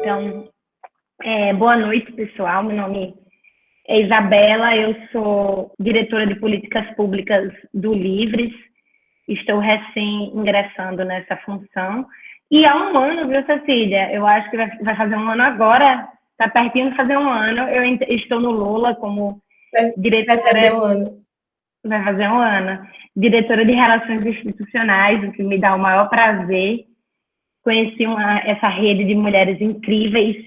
Então, boa noite, pessoal. Meu nome é Isabela, eu sou diretora de políticas públicas do Livres. Estou recém-ingressando nessa função. E há um ano, viu, Cecília? Eu acho que vai fazer um ano agora, está pertinho de fazer um ano. Eu estou no Lula como diretora... Vai fazer um ano. Vai fazer um ano. Diretora de Relações Institucionais, o que me dá o maior prazer. Conheci essa rede de mulheres incríveis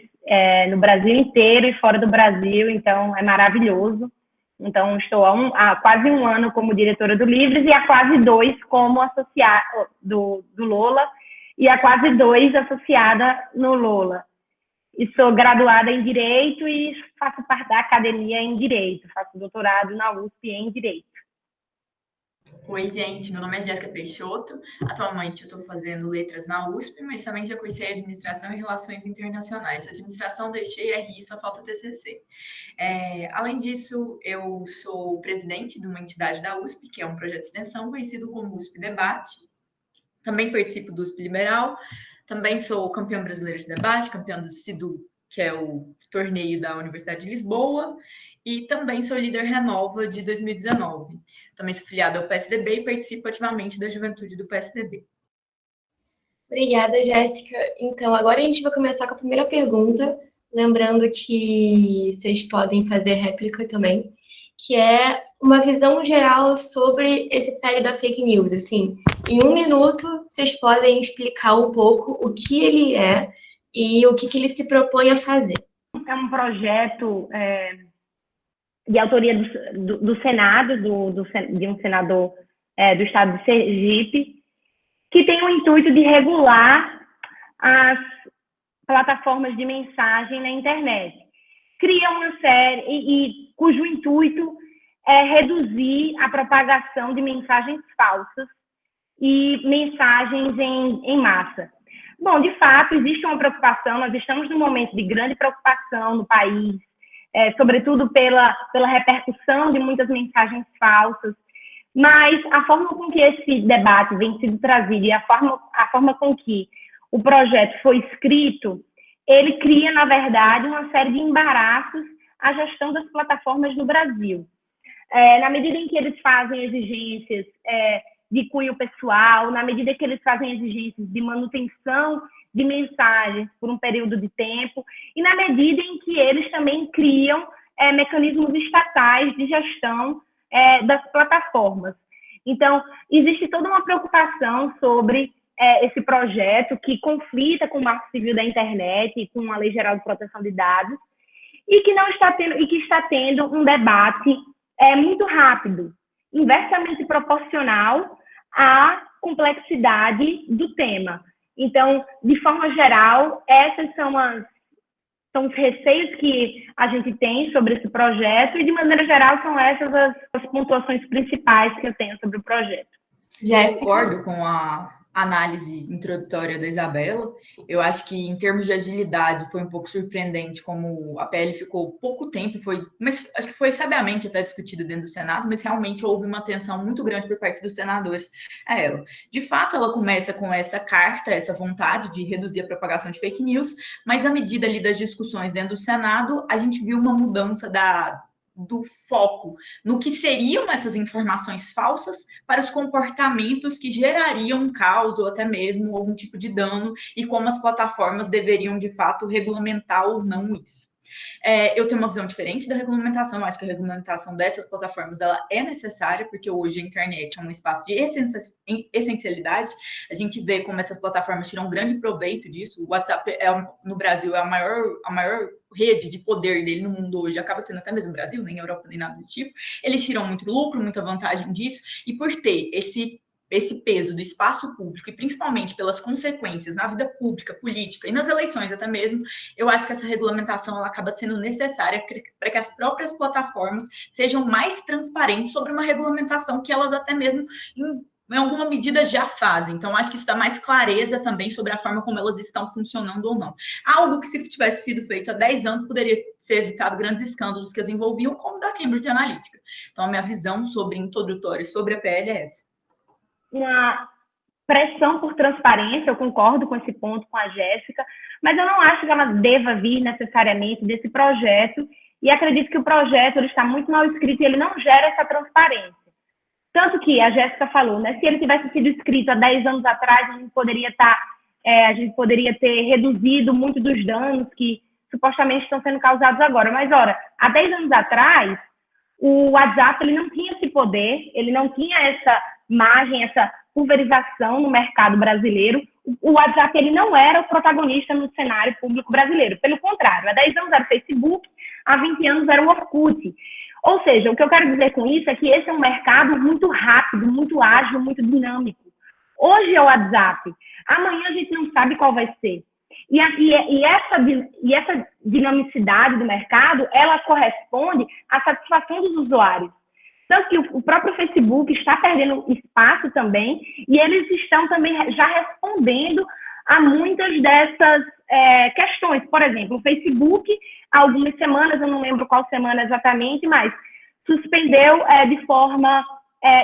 no Brasil inteiro e fora do Brasil, então é maravilhoso. Então, estou há quase um ano como diretora do Livres e há quase 2 como associada do Lola e há quase 2 associada no Lola. E sou graduada em Direito e faço parte da academia em Direito, faço doutorado na USP em Direito. Oi, gente, meu nome é Jéssica Peixoto. Atualmente eu estou fazendo letras na USP, mas também já cursei Administração e Relações Internacionais. Administração deixei, RI, só falta TCC. Além disso, eu sou presidente de uma entidade da USP, que é um projeto de extensão conhecido como USP Debate. Também participo do USP Liberal. Também sou campeã brasileira de debate, campeã do CIDU, que é o torneio da Universidade de Lisboa. E também sou líder Renova de 2019. Também sou filiada ao PSDB e participo ativamente da juventude do PSDB. Obrigada, Jéssica. Então, agora a gente vai começar com a primeira pergunta, lembrando que vocês podem fazer réplica também, que é uma visão geral sobre esse pele da fake news. Assim, em 1 minuto, vocês podem explicar um pouco o que ele é e o que ele se propõe a fazer. É um projeto de autoria do Senado, de um senador do estado de Sergipe, que tem o intuito de regular as plataformas de mensagem na internet. Cria uma série cujo intuito é reduzir a propagação de mensagens falsas e mensagens em massa. Bom, de fato, existe uma preocupação, nós estamos num momento de grande preocupação no país, sobretudo pela repercussão de muitas mensagens falsas, mas a forma com que esse debate vem sido trazido e a forma com que o projeto foi escrito, ele cria, na verdade, uma série de embaraços à gestão das plataformas no Brasil. Na medida em que eles fazem exigências de cunho pessoal, na medida que eles fazem exigências de manutenção de mensagens por um período de tempo, e na medida em que eles também criam mecanismos estatais de gestão das plataformas. Então, existe toda uma preocupação sobre esse projeto que conflita com o Marco Civil da Internet e com a Lei Geral de Proteção de Dados, e que está tendo um debate muito rápido, inversamente proporcional à complexidade do tema. Então, de forma geral, esses são os receios que a gente tem sobre esse projeto e, de maneira geral, são essas as pontuações principais que eu tenho sobre o projeto. Já concordo com a análise introdutória da Isabela. Eu acho que, em termos de agilidade, foi um pouco surpreendente como a PL ficou pouco tempo, mas acho que foi sabiamente até discutido dentro do Senado, mas realmente houve uma atenção muito grande por parte dos senadores a ela. De fato, ela começa com essa carta, essa vontade de reduzir a propagação de fake news, mas à medida ali das discussões dentro do Senado, a gente viu uma mudança do foco no que seriam essas informações falsas para os comportamentos que gerariam um caos ou até mesmo algum tipo de dano e como as plataformas deveriam, de fato, regulamentar ou não isso. Eu tenho uma visão diferente da regulamentação. Eu acho que a regulamentação dessas plataformas ela é necessária, porque hoje a internet é um espaço de essencialidade. A gente vê como essas plataformas tiram um grande proveito disso. O WhatsApp no Brasil é a maior rede de poder dele no mundo hoje, acaba sendo até mesmo no Brasil, nem Europa, nem nada do tipo. Eles tiram muito lucro, muita vantagem disso, e por ter esse peso do espaço público e principalmente pelas consequências na vida pública, política e nas eleições até mesmo, eu acho que essa regulamentação ela acaba sendo necessária para que as próprias plataformas sejam mais transparentes sobre uma regulamentação que elas até mesmo em alguma medida já fazem. Então, acho que isso dá mais clareza também sobre a forma como elas estão funcionando ou não. Algo que, se tivesse sido feito há 10 anos, poderia ser evitado grandes escândalos que as envolviam, como o da Cambridge Analytica. Então, a minha visão introdutória sobre a PL é essa. Uma pressão por transparência, eu concordo com esse ponto com a Jéssica, mas eu não acho que ela deva vir necessariamente desse projeto, e acredito que o projeto ele está muito mal escrito e ele não gera essa transparência. Tanto que a Jéssica falou, né, se ele tivesse sido escrito há 10 anos atrás, a gente poderia ter reduzido muito dos danos que supostamente estão sendo causados agora. Mas, ora, há 10 anos atrás, o WhatsApp ele não tinha esse poder, ele não tinha essa margem, essa pulverização no mercado brasileiro. O WhatsApp ele não era o protagonista no cenário público brasileiro. Pelo contrário, há 10 anos era o Facebook, há 20 anos era o Orkut. Ou seja, o que eu quero dizer com isso é que esse é um mercado muito rápido, muito ágil, muito dinâmico. Hoje é o WhatsApp, amanhã a gente não sabe qual vai ser. E essa dinamicidade do mercado, ela corresponde à satisfação dos usuários. Tanto que o próprio Facebook está perdendo espaço também, e eles estão também já respondendo a muitas dessas questões. Por exemplo, o Facebook, há algumas semanas, eu não lembro qual semana exatamente, mas suspendeu de forma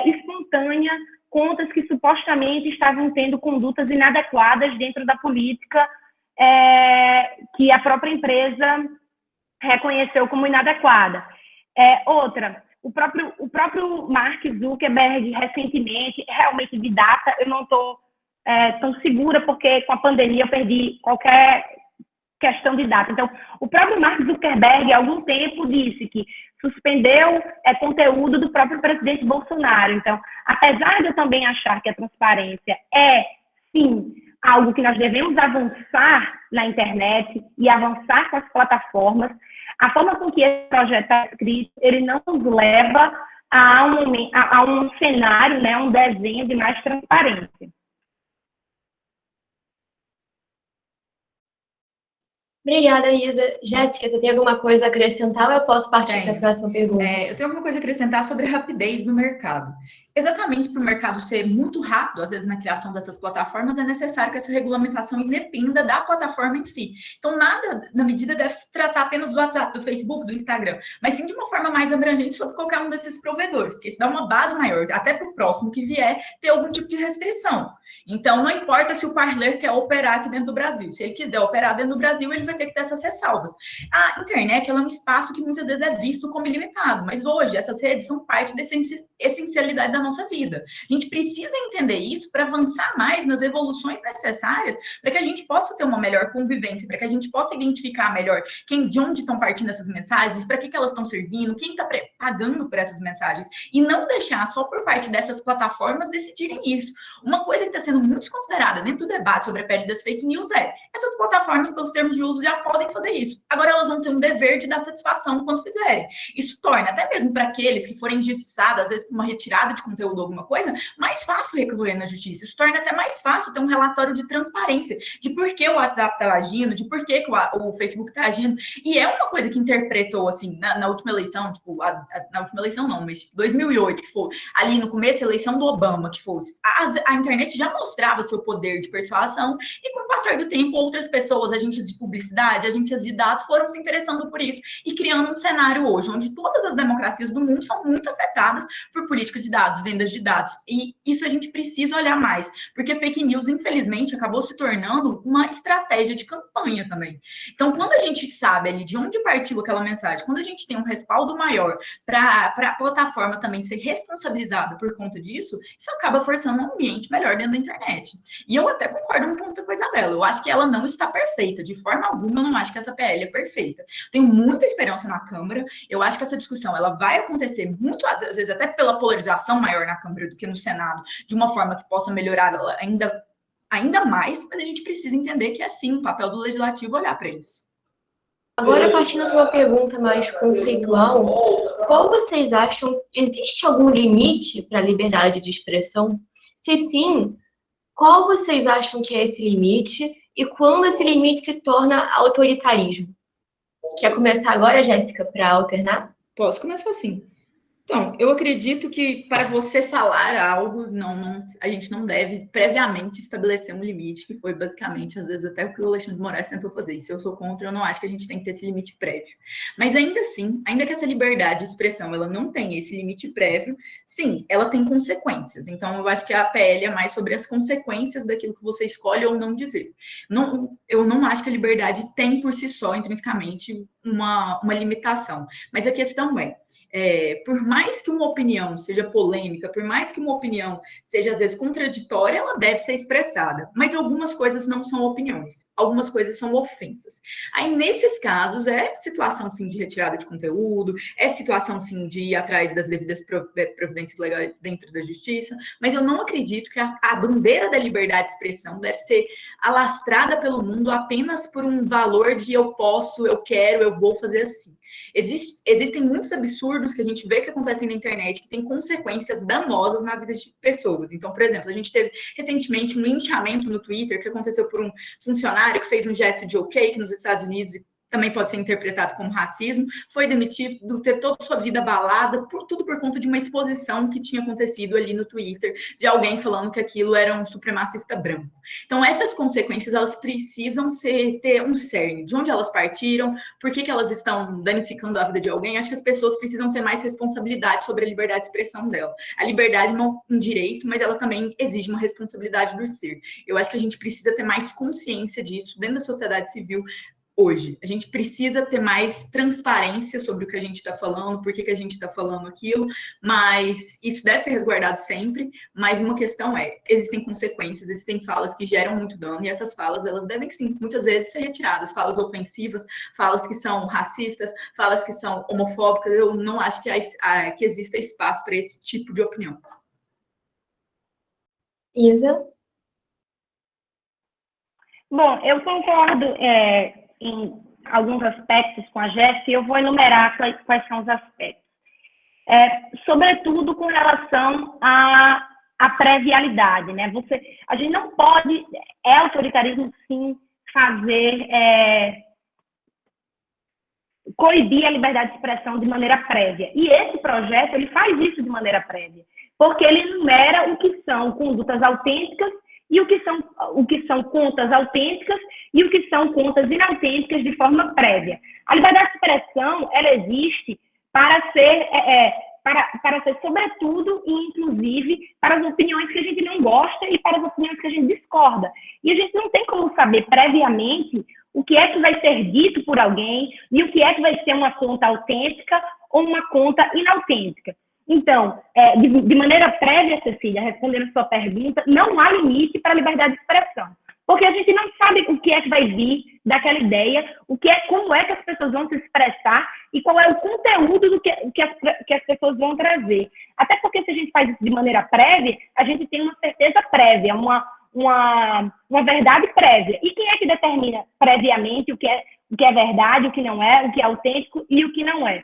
espontânea contas que supostamente estavam tendo condutas inadequadas dentro da política que a própria empresa reconheceu como inadequada. Outra, o próprio Mark Zuckerberg, recentemente, realmente de data, eu não estou tão segura, porque com a pandemia eu perdi qualquer questão de data. Então, o próprio Mark Zuckerberg, há algum tempo, disse que suspendeu conteúdo do próprio presidente Bolsonaro. Então, apesar de eu também achar que a transparência é, sim, algo que nós devemos avançar na internet e avançar com as plataformas, a forma com que esse projeto está escrito, ele não nos leva a um cenário, né, um desenho de mais transparência. Obrigada, Isa. Jéssica, você tem alguma coisa a acrescentar ou eu posso partir para a próxima pergunta? Eu tenho alguma coisa a acrescentar sobre a rapidez do mercado. Exatamente para o mercado ser muito rápido, às vezes na criação dessas plataformas, é necessário que essa regulamentação independa da plataforma em si. Então, nada na medida deve tratar apenas do WhatsApp, do Facebook, do Instagram, mas sim de uma forma mais abrangente sobre qualquer um desses provedores, porque isso dá uma base maior, até para o próximo que vier ter algum tipo de restrição. Então, não importa se o parler quer operar aqui dentro do Brasil. Se ele quiser operar dentro do Brasil, ele vai ter que ter essas ressalvas. A internet ela é um espaço que muitas vezes é visto como ilimitado, mas hoje essas redes são parte dessa essencialidade da nossa vida. A gente precisa entender isso para avançar mais nas evoluções necessárias para que a gente possa ter uma melhor convivência, para que a gente possa identificar melhor de onde estão partindo essas mensagens, para que elas estão servindo, quem está pagando por essas mensagens, e não deixar só por parte dessas plataformas decidirem isso. Uma coisa que está sendo muito desconsiderada dentro do debate sobre a pele das fake news essas plataformas, pelos termos de uso, já podem fazer isso. Agora elas vão ter um dever de dar satisfação quando fizerem. Isso torna, até mesmo para aqueles que forem injustiçados, às vezes por uma retirada de conteúdo ou alguma coisa, mais fácil recorrer na justiça. Isso torna até mais fácil ter um relatório de transparência, de por que o WhatsApp está agindo, de por que o Facebook está agindo. E é uma coisa que interpretou, assim, na última eleição, tipo, na última eleição não, mas 2008, que foi ali no começo, a eleição do Obama, que foi a internet já mostrava seu poder de persuasão, e com o passar do tempo, outras pessoas, agências de publicidade, agências de dados, foram se interessando por isso e criando um cenário hoje, onde todas as democracias do mundo são muito afetadas por política de dados, vendas de dados, e isso a gente precisa olhar mais, porque fake news, infelizmente, acabou se tornando uma estratégia de campanha também. Então, quando a gente sabe ali de onde partiu aquela mensagem, quando a gente tem um respaldo maior para a plataforma também ser responsabilizada por conta disso, isso acaba forçando um ambiente melhor dentro da internet. E eu até concordo um ponto com a Isabela, eu acho que ela não está perfeita, de forma alguma eu não acho que essa PL é perfeita. Tenho muita esperança na Câmara, eu acho que essa discussão ela vai acontecer muito, às vezes até pela polarização maior na Câmara do que no Senado, de uma forma que possa melhorar ela ainda mais, mas a gente precisa entender que é sim o papel do Legislativo olhar para isso. Agora, partindo para uma pergunta mais conceitual, qual vocês acham, existe algum limite para a liberdade de expressão? Se sim, qual vocês acham que é esse limite e quando esse limite se torna autoritarismo? Quer começar agora, Jéssica, para alternar? Posso começar assim. Então, eu acredito que para você falar algo, a gente não deve previamente estabelecer um limite, que foi basicamente, às vezes, até o que o Alexandre de Moraes tentou fazer. E se eu sou contra, eu não acho que a gente tem que ter esse limite prévio. Mas ainda assim, ainda que essa liberdade de expressão ela não tenha esse limite prévio, sim, ela tem consequências. Então, eu acho que a PL é mais sobre as consequências daquilo que você escolhe ou não dizer. Eu não acho que a liberdade tem por si só, intrinsecamente, uma limitação. Mas a questão por mais que uma opinião seja polêmica, por mais que uma opinião seja, às vezes, contraditória, ela deve ser expressada. Mas algumas coisas não são opiniões, algumas coisas são ofensas. Aí, nesses casos, é situação, sim, de retirada de conteúdo, é situação, sim, de ir atrás das devidas providências legais dentro da justiça, mas eu não acredito que a bandeira da liberdade de expressão deve ser alastrada pelo mundo apenas por um valor de eu posso, eu quero, eu vou fazer assim. Existem muitos absurdos que a gente vê que acontecem na internet que têm consequências danosas na vida de pessoas. Então, por exemplo, a gente teve recentemente um linchamento no Twitter que aconteceu por um funcionário que fez um gesto de ok, que nos Estados Unidos também pode ser interpretado como racismo, foi demitido, teve toda a sua vida abalada, tudo por conta de uma exposição que tinha acontecido ali no Twitter, de alguém falando que aquilo era um supremacista branco. Então, essas consequências, elas precisam ter um cerne, de onde elas partiram, por que elas estão danificando a vida de alguém. Acho que as pessoas precisam ter mais responsabilidade sobre a liberdade de expressão dela. A liberdade não é um direito, mas ela também exige uma responsabilidade do ser. Eu acho que a gente precisa ter mais consciência disso dentro da sociedade civil, hoje. A gente precisa ter mais transparência sobre o que a gente está falando, por que a gente está falando aquilo, mas isso deve ser resguardado sempre. Mas uma questão existem consequências, existem falas que geram muito dano, e essas falas, elas devem sim, muitas vezes, ser retiradas. Falas ofensivas, falas que são racistas, falas que são homofóbicas. Eu não acho que exista espaço para esse tipo de opinião. Isa? Bom, eu concordo em alguns aspectos com a Jéssica, e eu vou enumerar quais são os aspectos. Sobretudo com relação à pré-vialidade, né? A gente não pode, autoritarismo sim, coibir a liberdade de expressão de maneira prévia. E esse projeto, ele faz isso de maneira prévia, porque ele enumera o que são condutas autênticas e o que são contas autênticas e o que são contas inautênticas de forma prévia. A liberdade de expressão, ela existe para ser sobretudo e inclusive para as opiniões que a gente não gosta e para as opiniões que a gente discorda. E a gente não tem como saber previamente o que é que vai ser dito por alguém e o que é que vai ser uma conta autêntica ou uma conta inautêntica. Então, de maneira prévia, Cecília, respondendo a sua pergunta, não há limite para a liberdade de expressão. Porque a gente não sabe o que é que vai vir daquela ideia, como é que as pessoas vão se expressar e qual é o conteúdo do que as pessoas vão trazer. Até porque se a gente faz isso de maneira prévia, a gente tem uma certeza prévia, uma verdade prévia. E quem é que determina previamente o que é verdade, o que não é, o que é autêntico e o que não é?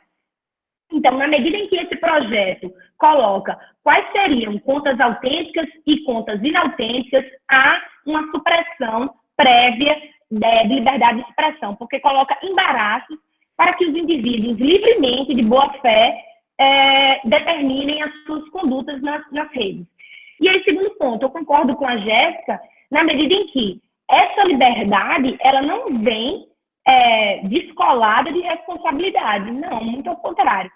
Então, na medida em que esse projeto coloca quais seriam contas autênticas e contas inautênticas, há uma supressão prévia de liberdade de expressão, porque coloca embaraços para que os indivíduos livremente, de boa fé, determinem as suas condutas nas redes. E aí, segundo ponto, eu concordo com a Jéssica, na medida em que essa liberdade, ela não vem descolada de responsabilidade. Não, muito ao contrário.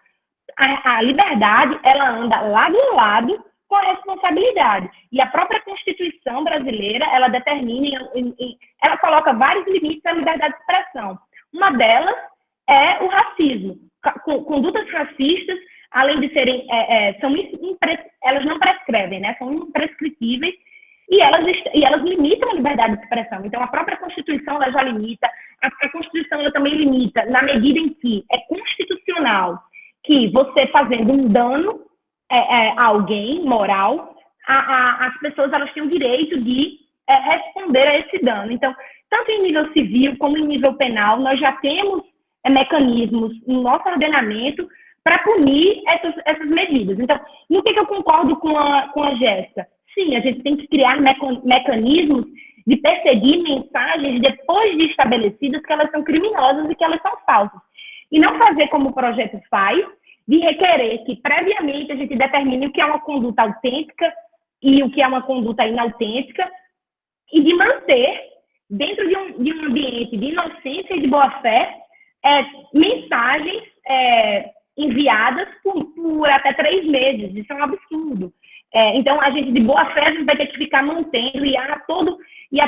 A liberdade, ela anda lado a lado com a responsabilidade. E a própria Constituição brasileira, ela determina, ela coloca vários limites à liberdade de expressão. Uma delas é o racismo. Condutas racistas, além de serem, elas não prescrevem, né? São imprescritíveis e elas limitam a liberdade de expressão. Então, a própria Constituição, ela já limita. A Constituição, ela também limita na medida em que é constitucional que você fazendo um dano a alguém, moral, as pessoas elas têm o direito de responder a esse dano. Então, tanto em nível civil como em nível penal, nós já temos mecanismos no nosso ordenamento para punir essas medidas. Então, no que eu concordo com a Jéssica? Sim, a gente tem que criar mecanismos de perseguir mensagens depois de estabelecidas que elas são criminosas e que elas são falsas. E não fazer como o projeto faz, de requerer que, previamente, a gente determine o que é uma conduta autêntica e o que é uma conduta inautêntica, e de manter, dentro de um ambiente de inocência e de boa-fé, mensagens enviadas por até 3 meses. Isso é um absurdo. Então, a gente, de boa-fé, a gente vai ter que ficar mantendo, e há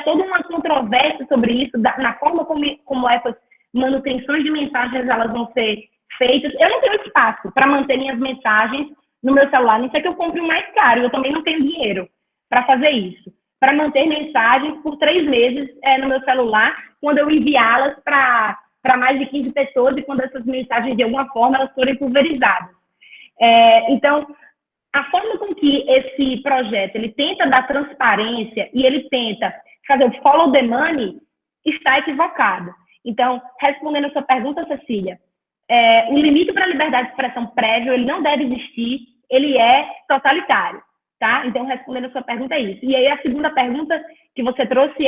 toda uma controvérsia sobre isso, na forma como essas manutenções de mensagens elas vão ser feitas. Eu não tenho espaço para manter minhas mensagens no meu celular, a não ser que eu compre um mais caro, eu também não tenho dinheiro para fazer isso, para manter mensagens por 3 meses no meu celular, quando eu enviá-las para mais de 15 pessoas e quando essas mensagens, de alguma forma, elas forem pulverizadas. Então, a forma com que esse projeto ele tenta dar transparência e ele tenta fazer o follow the money está equivocado. Então, respondendo a sua pergunta, Cecília, o limite para a liberdade de expressão prévio, ele não deve existir, ele é totalitário, tá? Então, respondendo a sua pergunta é isso. E aí, a segunda pergunta que você trouxe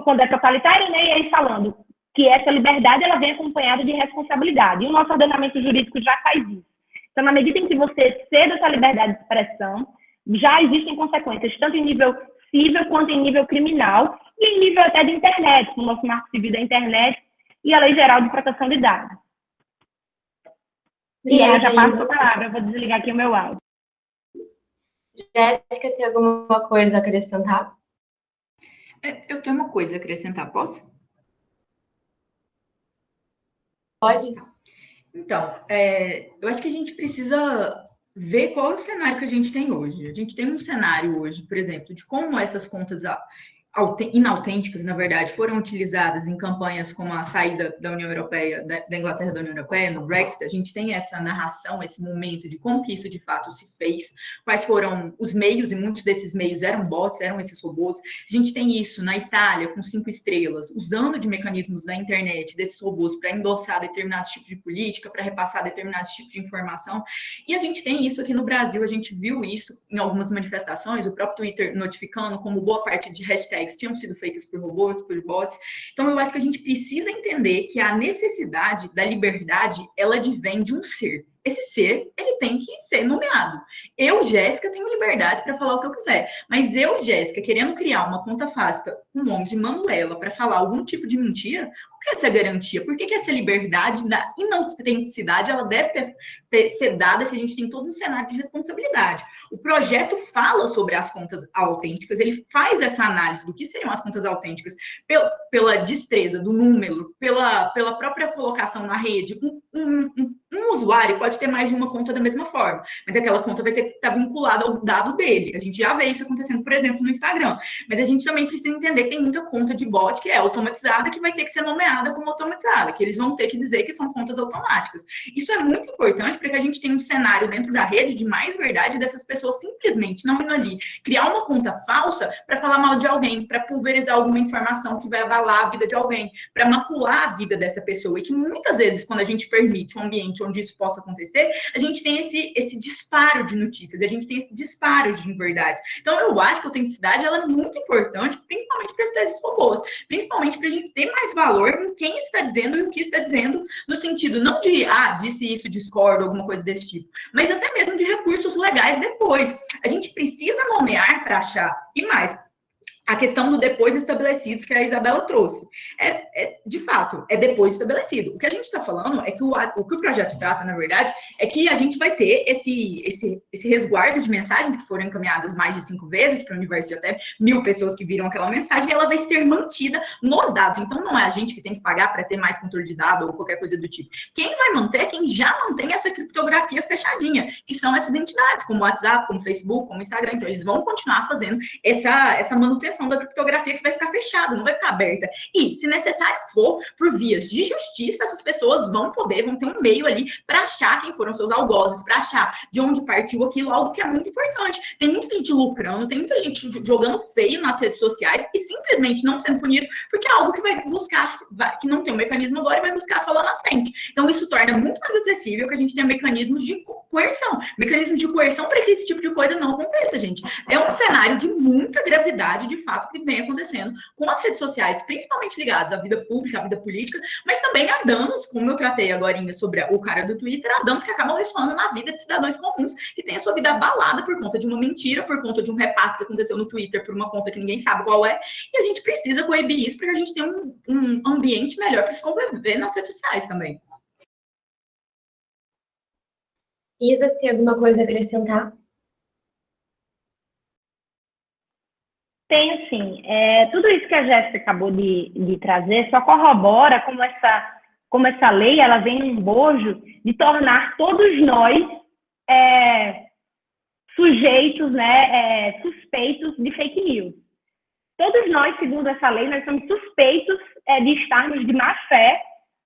quando é totalitário, né? E aí falando que essa liberdade, ela vem acompanhada de responsabilidade. E o nosso ordenamento jurídico já faz isso. Então, na medida em que você cede essa liberdade de expressão, já existem consequências, tanto em nível civil quanto em nível criminal, e em nível até de internet, com o nosso Marco Civil da Internet e a Lei Geral de Proteção de Dados. E aí, já passo a palavra, eu vou desligar aqui o meu áudio. Jéssica, tem alguma coisa a acrescentar? Eu tenho uma coisa a acrescentar, posso? Pode. Então, eu acho que a gente precisa ver qual é o cenário que a gente tem hoje. A gente tem um cenário hoje, por exemplo, de como essas contas inautênticas, na verdade, foram utilizadas em campanhas como a saída da União Europeia, da Inglaterra da União Europeia, no Brexit. A gente tem essa narração, esse momento de como que isso de fato se fez, quais foram os meios, e muitos desses meios eram bots, eram esses robôs. A gente tem isso na Itália, com 5 estrelas, usando de mecanismos da internet, desses robôs, para endossar determinados tipos de política, para repassar determinados tipos de informação. E a gente tem isso aqui no Brasil, a gente viu isso em algumas manifestações, o próprio Twitter notificando como boa parte de hashtags tinham sido feitas por robôs, por bots. Então, eu acho que a gente precisa entender que a necessidade da liberdade, ela advém de um ser. Esse ser, ele tem que ser nomeado. Eu, Jéssica, tenho liberdade para falar o que eu quiser. Mas eu, Jéssica, querendo criar uma conta fácil com o nome de Manuela para falar algum tipo de mentira, o que é essa garantia? Por que essa liberdade da inautenticidade, ela deve ser dada se a gente tem todo um cenário de responsabilidade? O projeto fala sobre as contas autênticas, ele faz essa análise do que seriam as contas autênticas pela destreza do número, pela própria colocação na rede. Um usuário pode ter mais de uma conta da mesma forma, mas aquela conta vai ter que estar vinculada ao dado dele. A gente já vê isso acontecendo, por exemplo, no Instagram. Mas a gente também precisa entender que tem muita conta de bot que é automatizada, que vai ter que ser nomeada como automatizada, que eles vão ter que dizer que são contas automáticas. Isso é muito importante para que a gente tenha um cenário dentro da rede de mais verdade dessas pessoas simplesmente não indo ali criar uma conta falsa para falar mal de alguém, para pulverizar alguma informação que vai abalar a vida de alguém, para macular a vida dessa pessoa. E que muitas vezes, quando a gente permite um ambiente onde isso possa acontecer, a gente tem esse disparo de notícias, a gente tem esse disparo de inverdades. Então, eu acho que a autenticidade ela é muito importante, principalmente para evitar esses robôs, principalmente para a gente ter mais valor em quem está dizendo e o que está dizendo, no sentido não de, disse isso, discordo, alguma coisa desse tipo, mas até mesmo de recursos legais depois. A gente precisa nomear para achar, e mais, a questão do depois estabelecidos que a Isabela trouxe. De fato, é depois estabelecido. O que a gente está falando é que o que o projeto trata, na verdade, é que a gente vai ter esse resguardo de mensagens que foram encaminhadas mais de 5 vezes para o universo de até 1000 pessoas que viram aquela mensagem, e ela vai ser mantida nos dados. Então, não é a gente que tem que pagar para ter mais controle de dado ou qualquer coisa do tipo. Quem vai manter é quem já mantém essa criptografia fechadinha, que são essas entidades, como o WhatsApp, como o Facebook, como o Instagram. Então, eles vão continuar fazendo essa manutenção da criptografia que vai ficar fechada, não vai ficar aberta. E, se necessário for, por vias de justiça, essas pessoas vão ter um meio ali para achar quem foram seus algozes, para achar de onde partiu aquilo, algo que é muito importante. Tem muita gente lucrando, tem muita gente jogando feio nas redes sociais e simplesmente não sendo punido, porque é algo que vai buscar, que não tem um mecanismo agora e vai buscar só lá na frente. Então, isso torna muito mais acessível que a gente tenha mecanismos de coerção. Mecanismos de coerção para que esse tipo de coisa não aconteça, gente. É um cenário de muita gravidade, de fato que vem acontecendo com as redes sociais, principalmente ligadas à vida pública, à vida política, mas também há danos, como eu tratei agora sobre o cara do Twitter, há danos que acabam ressoando na vida de cidadãos comuns que têm a sua vida abalada por conta de uma mentira, por conta de um repasse que aconteceu no Twitter por uma conta que ninguém sabe qual é, e a gente precisa coibir isso para que a gente tenha um ambiente melhor para se conviver nas redes sociais também. Isa, você tem alguma coisa a acrescentar? Tenho sim. Tudo isso que a Jéssica acabou de trazer só corrobora como essa lei ela vem num bojo de tornar todos nós sujeitos, né, suspeitos de fake news. Todos nós, segundo essa lei, nós somos suspeitos de estarmos de má fé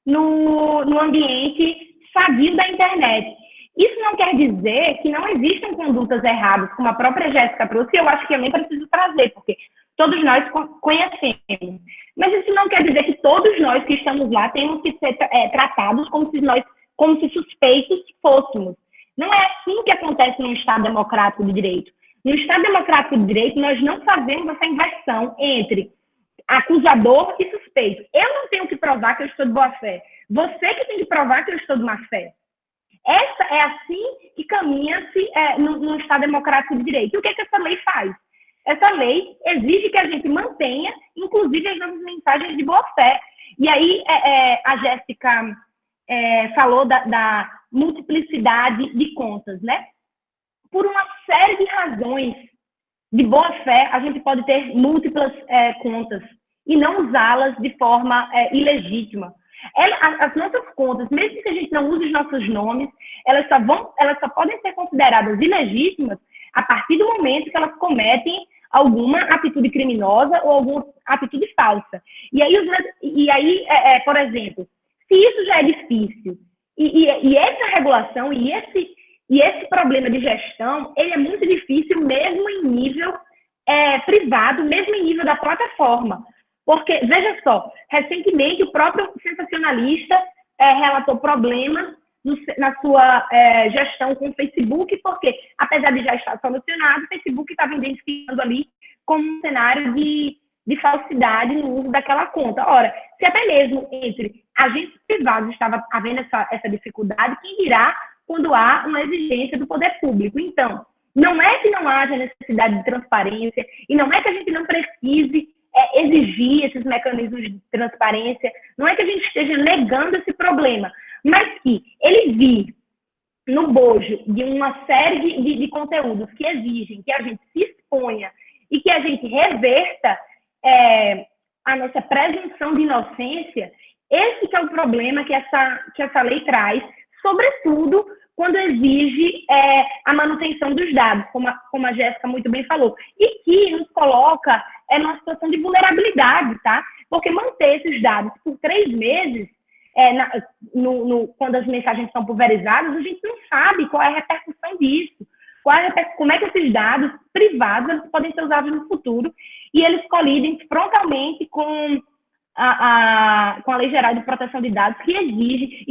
no ambiente sadio da internet. Isso não quer dizer que não existam condutas erradas, como a própria Jéssica trouxe, e eu acho que eu nem preciso trazer, porque todos nós conhecemos. Mas isso não quer dizer que todos nós que estamos lá temos que ser tratados como se suspeitos fôssemos. Não é assim que acontece no Estado Democrático de Direito. No Estado Democrático de Direito, nós não fazemos essa inversão entre acusador e suspeito. Eu não tenho que provar que eu estou de boa fé. Você que tem que provar que eu estou de má fé. Essa é assim que caminha-se no Estado Democrático de Direito. E o que essa lei faz? Essa lei exige que a gente mantenha, inclusive, as nossas mensagens de boa fé. E aí, a Jéssica falou da multiplicidade de contas, né? Por uma série de razões de boa fé, a gente pode ter múltiplas contas e não usá-las de forma ilegítima. As nossas contas, mesmo que a gente não use os nossos nomes, elas só podem ser consideradas ilegítimas a partir do momento que elas cometem alguma atitude criminosa ou alguma atitude falsa. E aí, por exemplo, se isso já é difícil, e essa regulação e esse problema de gestão, ele é muito difícil mesmo em nível privado, mesmo em nível da plataforma. Porque, veja só, recentemente o próprio sensacionalista relatou problemas na sua gestão com o Facebook, porque, apesar de já estar solucionado, o Facebook estava identificando ali como um cenário de falsidade no uso daquela conta. Ora, se até mesmo entre agentes privados estava havendo essa dificuldade, quem dirá quando há uma exigência do poder público? Então, não é que não haja necessidade de transparência, e não é que a gente não precise exigir esses mecanismos de transparência, não é que a gente esteja negando esse problema, mas que ele vir no bojo de uma série de conteúdos que exigem que a gente se exponha e que a gente reverta a nossa presunção de inocência, esse que é o problema que essa lei traz, sobretudo quando exige a manutenção dos dados, como a Jéssica muito bem falou, e que nos coloca numa situação de vulnerabilidade, tá? Porque manter esses dados por 3 meses, quando as mensagens são pulverizadas, a gente não sabe qual é a repercussão disso, como é que esses dados privados podem ser usados no futuro, e eles colidem frontalmente com a Lei Geral de Proteção de Dados, que exige,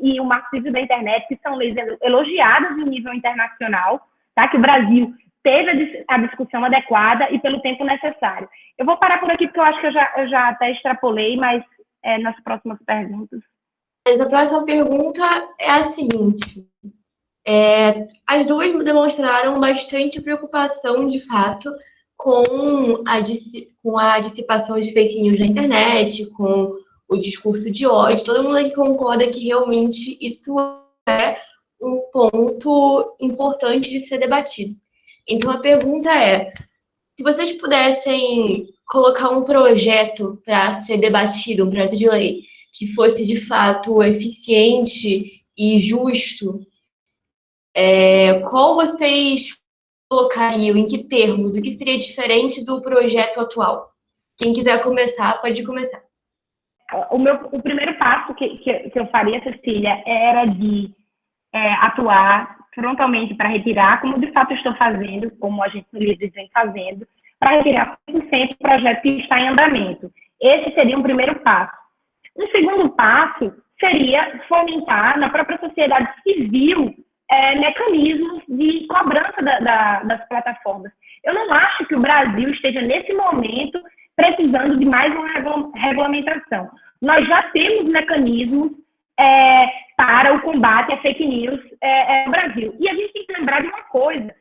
e o Marco Civil da Internet, que são leis elogiadas em nível internacional, tá? Que o Brasil teve a discussão adequada e pelo tempo necessário. Eu vou parar por aqui, porque eu acho que eu já até extrapolei, mas nas próximas perguntas. Mas a próxima pergunta é a seguinte. As duas demonstraram bastante preocupação, de fato, com a dissipação de fake news na internet, com o discurso de ódio. Todo mundo aqui concorda que realmente isso é um ponto importante de ser debatido. Então, a pergunta é, se vocês pudessem colocar um projeto para ser debatido, um projeto de lei, que fosse, de fato, eficiente e justo, qual vocês colocariam, em que termos, o que seria diferente do projeto atual? Quem quiser começar, pode começar. O primeiro passo que eu faria, Cecília, era de atuar frontalmente para retirar, como de fato estou fazendo, como a gente livre vem fazendo, para retirar 100% o projeto que está em andamento. Esse seria um primeiro passo. Um segundo passo seria fomentar na própria sociedade civil mecanismos de cobrança das plataformas. eu não acho que o Brasil esteja, nesse momento, precisando de mais uma regulamentação. Nós já temos mecanismos para o combate à fake news no Brasil. E a gente tem que lembrar de uma coisa,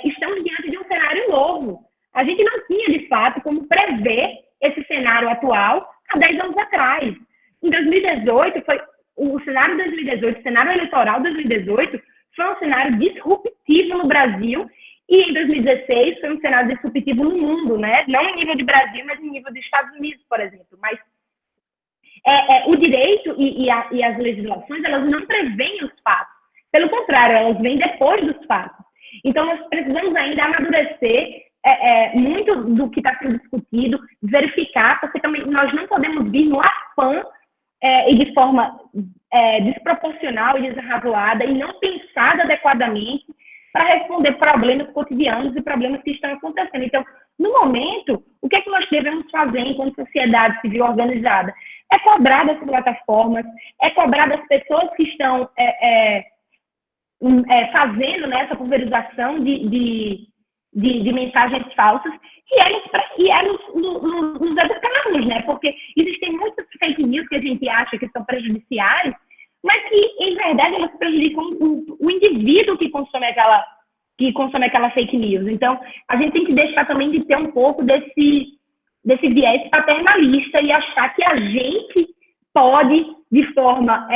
estamos diante de um cenário novo. A gente não tinha, de fato, como prever esse cenário atual há 10 anos atrás. Em 2018, o cenário de 2018, o cenário eleitoral de 2018, foi um cenário disruptivo no Brasil, e em 2016 foi um cenário disruptivo no mundo, né? Não em nível de Brasil, mas em nível dos Estados Unidos, por exemplo. Mas o direito e as legislações, elas não preveem os fatos. Pelo contrário, elas vêm depois dos fatos. Então, nós precisamos ainda amadurecer muito do que está sendo discutido, verificar, porque também nós não podemos vir no afã e de forma desproporcional e desarrazoada e não pensada adequadamente para responder problemas cotidianos e problemas que estão acontecendo. Então, no momento, o que é que nós devemos fazer enquanto sociedade civil organizada? É cobrar das plataformas, é cobrar das pessoas que estão fazendo, né, essa pulverização de mensagens falsas, e nos educarmos, né? Porque existem muitas fake news que a gente acha que são prejudiciais, mas que, em verdade, elas prejudicam o indivíduo que consome aquela fake news. Então, a gente tem que deixar também de ter um pouco desse viés paternalista e achar que a gente pode, de forma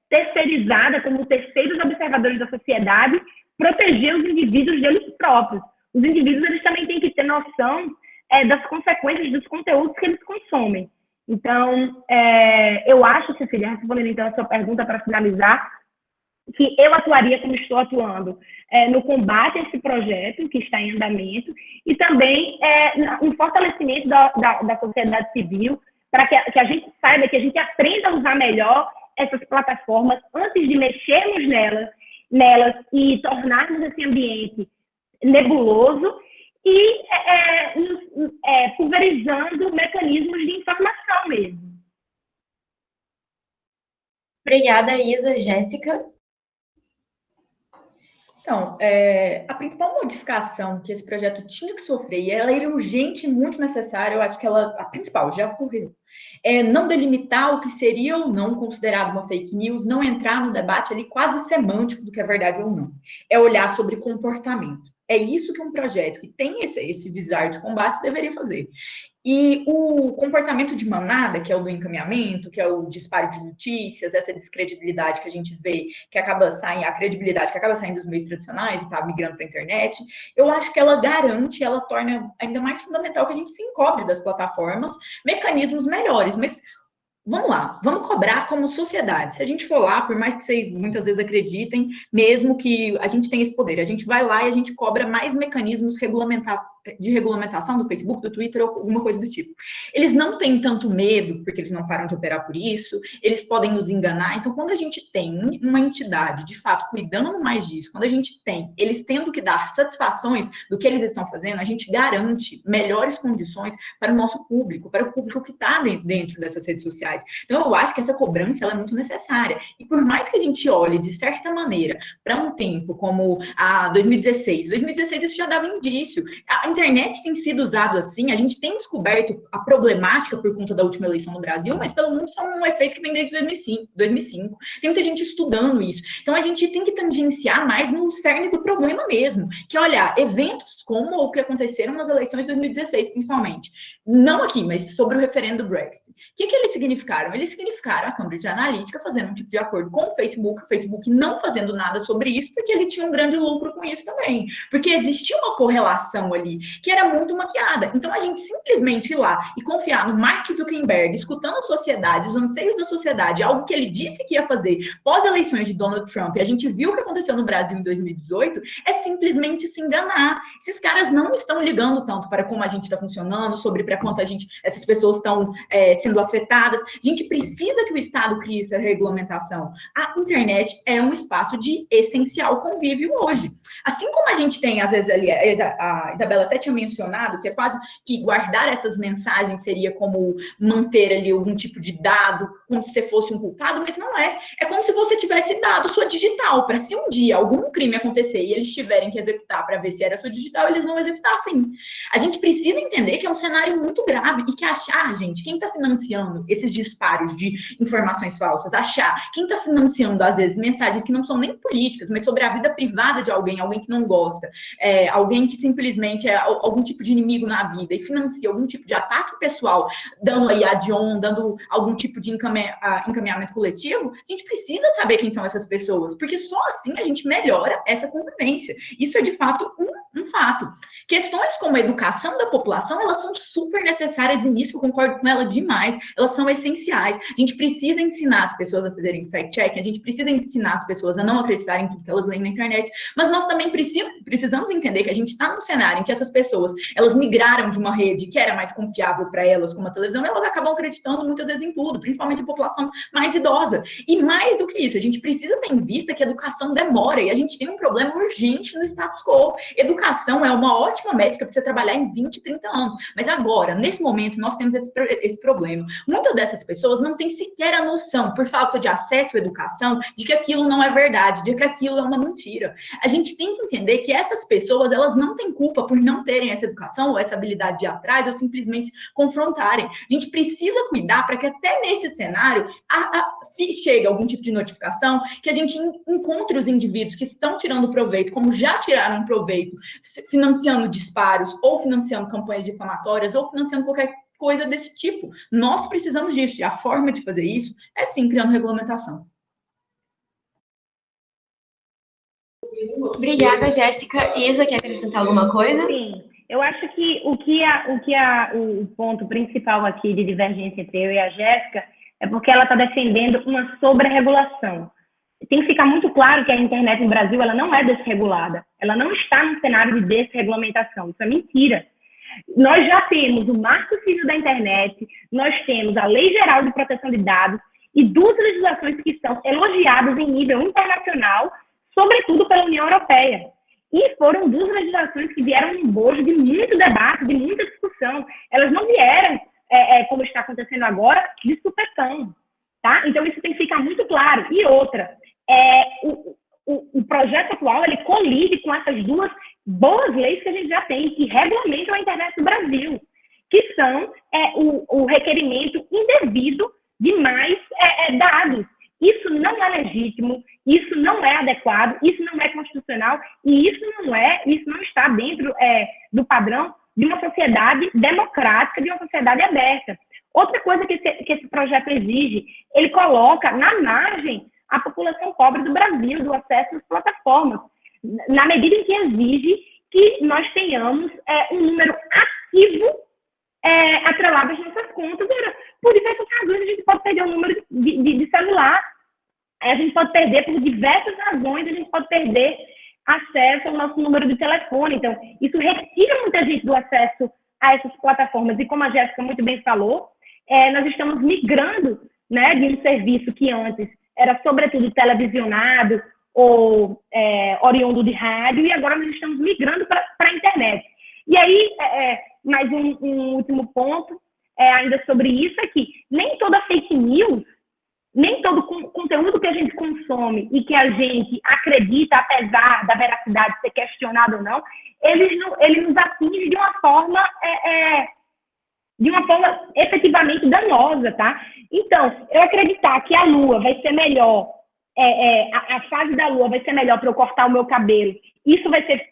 terceirizada, como terceiros observadores da sociedade, proteger os indivíduos deles próprios. Os indivíduos, eles também têm que ter noção das consequências dos conteúdos que eles consomem. Então, eu acho, Cecília, respondendo então a sua pergunta para finalizar, que eu atuaria como estou atuando no combate a esse projeto que está em andamento e também no fortalecimento da sociedade civil para que a gente saiba, que a gente aprenda a usar melhor essas plataformas antes de mexermos nelas e tornarmos esse ambiente nebuloso e pulverizando mecanismos de informação mesmo. Obrigada, Isa. Jéssica? Então, a principal modificação que esse projeto tinha que sofrer, e ela era urgente e muito necessária, eu acho que a principal já ocorreu, é não delimitar o que seria ou não considerado uma fake news, não entrar no debate ali quase semântico do que é verdade ou não. É olhar sobre comportamento. É isso que um projeto que tem esse visar de combate deveria fazer. E o comportamento de manada, que é o do encaminhamento, que é o disparo de notícias, essa descredibilidade que a gente vê, que acaba saindo, a credibilidade que acaba saindo dos meios tradicionais e está migrando para a internet, eu acho que ela garante, ela torna ainda mais fundamental que a gente se encobre das plataformas mecanismos melhores. Mas vamos lá, vamos cobrar como sociedade. Se a gente for lá, por mais que vocês muitas vezes acreditem, mesmo que a gente tenha esse poder, a gente vai lá e a gente cobra mais mecanismos de regulamentação do Facebook, do Twitter ou alguma coisa do tipo. Eles não têm tanto medo, porque eles não param de operar por isso, eles podem nos enganar. Então, quando a gente tem uma entidade, de fato, cuidando mais disso, quando a gente tem eles tendo que dar satisfações do que eles estão fazendo, a gente garante melhores condições para o nosso público, para o público que está dentro dessas redes sociais. Então, eu acho que essa cobrança ela é muito necessária. E por mais que a gente olhe, de certa maneira, para um tempo como a 2016 isso já dava indício. A internet tem sido usado assim, a gente tem descoberto a problemática por conta da última eleição no Brasil, mas pelo mundo isso é um efeito que vem desde 2005. Tem muita gente estudando isso. Então, a gente tem que tangenciar mais no cerne do problema mesmo, que é olhar eventos como o que aconteceram nas eleições de 2016, principalmente. Não aqui, mas sobre o referendo do Brexit. O que eles significaram? Eles significaram a Cambridge Analytica fazendo um tipo de acordo com o Facebook não fazendo nada sobre isso, porque ele tinha um grande lucro com isso também. Porque existia uma correlação ali, que era muito maquiada. Então, a gente simplesmente ir lá e confiar no Mark Zuckerberg, escutando a sociedade, os anseios da sociedade, algo que ele disse que ia fazer pós-eleições de Donald Trump, e a gente viu o que aconteceu no Brasil em 2018, é simplesmente se enganar. Esses caras não estão ligando tanto para como a gente está funcionando, para quanto essas pessoas estão sendo afetadas. A gente precisa que o Estado crie essa regulamentação. A internet é um espaço de essencial convívio hoje. Assim como a gente tem, às vezes, ali, a Isabela até tinha mencionado, que é quase que guardar essas mensagens seria como manter ali algum tipo de dado, como se você fosse um culpado, mas não é. É como se você tivesse dado sua digital, para se um dia algum crime acontecer e eles tiverem que executar para ver se era sua digital, eles vão executar sim. A gente precisa entender que é um cenário muito grave e que achar, gente, quem está financiando esses disparos de informações falsas, achar quem está financiando, às vezes, mensagens que não são nem políticas, mas sobre a vida privada de alguém, alguém que não gosta, alguém que simplesmente é algum tipo de inimigo na vida e financia algum tipo de ataque pessoal, dando aí adion, dando algum tipo de encaminhamento coletivo, a gente precisa saber quem são essas pessoas, porque só assim a gente melhora essa convivência. Isso é, de fato, um fato. Questões como a educação da população, elas são super necessárias e nisso eu concordo com ela demais, elas são essenciais. A gente precisa ensinar as pessoas a fazerem fact-check, a gente precisa ensinar as pessoas a não acreditarem em tudo que elas leem na internet, mas nós também precisamos entender que a gente está num cenário em que essas pessoas, elas migraram de uma rede que era mais confiável para elas, como a televisão, elas acabam acreditando muitas vezes em tudo, principalmente a população mais idosa. E mais do que isso, a gente precisa ter em vista que a educação demora e a gente tem um problema urgente no status quo. Educação é uma ótima métrica para você trabalhar em 20, 30 anos, mas agora, nesse momento, nós temos esse problema. Muitas dessas pessoas não têm sequer a noção, por falta de acesso à educação, de que aquilo não é verdade, de que aquilo é uma mentira. A gente tem que entender que essas pessoas, elas não têm culpa por não terem essa educação ou essa habilidade de ir atrás ou simplesmente confrontarem. A gente precisa cuidar para que até nesse cenário se chegue algum tipo de notificação, que a gente encontre os indivíduos que estão tirando proveito, como já tiraram proveito, financiando disparos, ou financiando campanhas difamatórias, ou financiando qualquer coisa desse tipo. Nós precisamos disso, e a forma de fazer isso é sim criando regulamentação. Obrigada, Jéssica. Isa, quer acrescentar alguma coisa? Sim, eu acho que o ponto principal aqui de divergência entre eu e a Jéssica é porque ela está defendendo uma sobre-regulação. Tem que ficar muito claro que a internet no Brasil ela não é desregulada. Ela não está no cenário de desregulamentação. Isso é mentira. Nós já temos o Marco Civil da Internet, nós temos a Lei Geral de Proteção de Dados e duas legislações que são elogiadas em nível internacional, sobretudo pela União Europeia. E foram duas legislações que vieram em bojo de muito debate, de muita discussão. Elas não vieram, como está acontecendo agora, de supetão. Tá? Então, isso tem que ficar muito claro. E outra, o projeto atual ele colide com essas duas boas leis que a gente já tem, que regulamentam a internet do Brasil, que são o requerimento indevido de mais dados. Isso não é legítimo, isso não é adequado, isso não é constitucional e isso não está dentro do padrão de uma sociedade democrática, de uma sociedade aberta. Outra coisa que esse projeto exige, ele coloca na margem a população pobre do Brasil, do acesso às plataformas, na medida em que exige que nós tenhamos um número ativo atrelado às nossas contas. Por diversas razões, a gente pode perder o número de celular, a gente pode perder por diversas razões, a gente pode perder acesso ao nosso número de telefone. Então, isso retira muita gente do acesso a essas plataformas. E como a Jéssica muito bem falou, nós estamos migrando, né, de um serviço que antes era sobretudo televisionado ou oriundo de rádio, e agora nós estamos migrando para a internet. E aí, mais um último ponto, ainda sobre isso, é que nem toda fake news, nem todo conteúdo que a gente consome e que a gente acredita, apesar da veracidade ser questionado ou não, ele nos atinge de uma forma efetivamente danosa, tá? Então, eu acreditar que a Lua vai ser melhor, a fase da Lua vai ser melhor para eu cortar o meu cabelo, isso vai ser,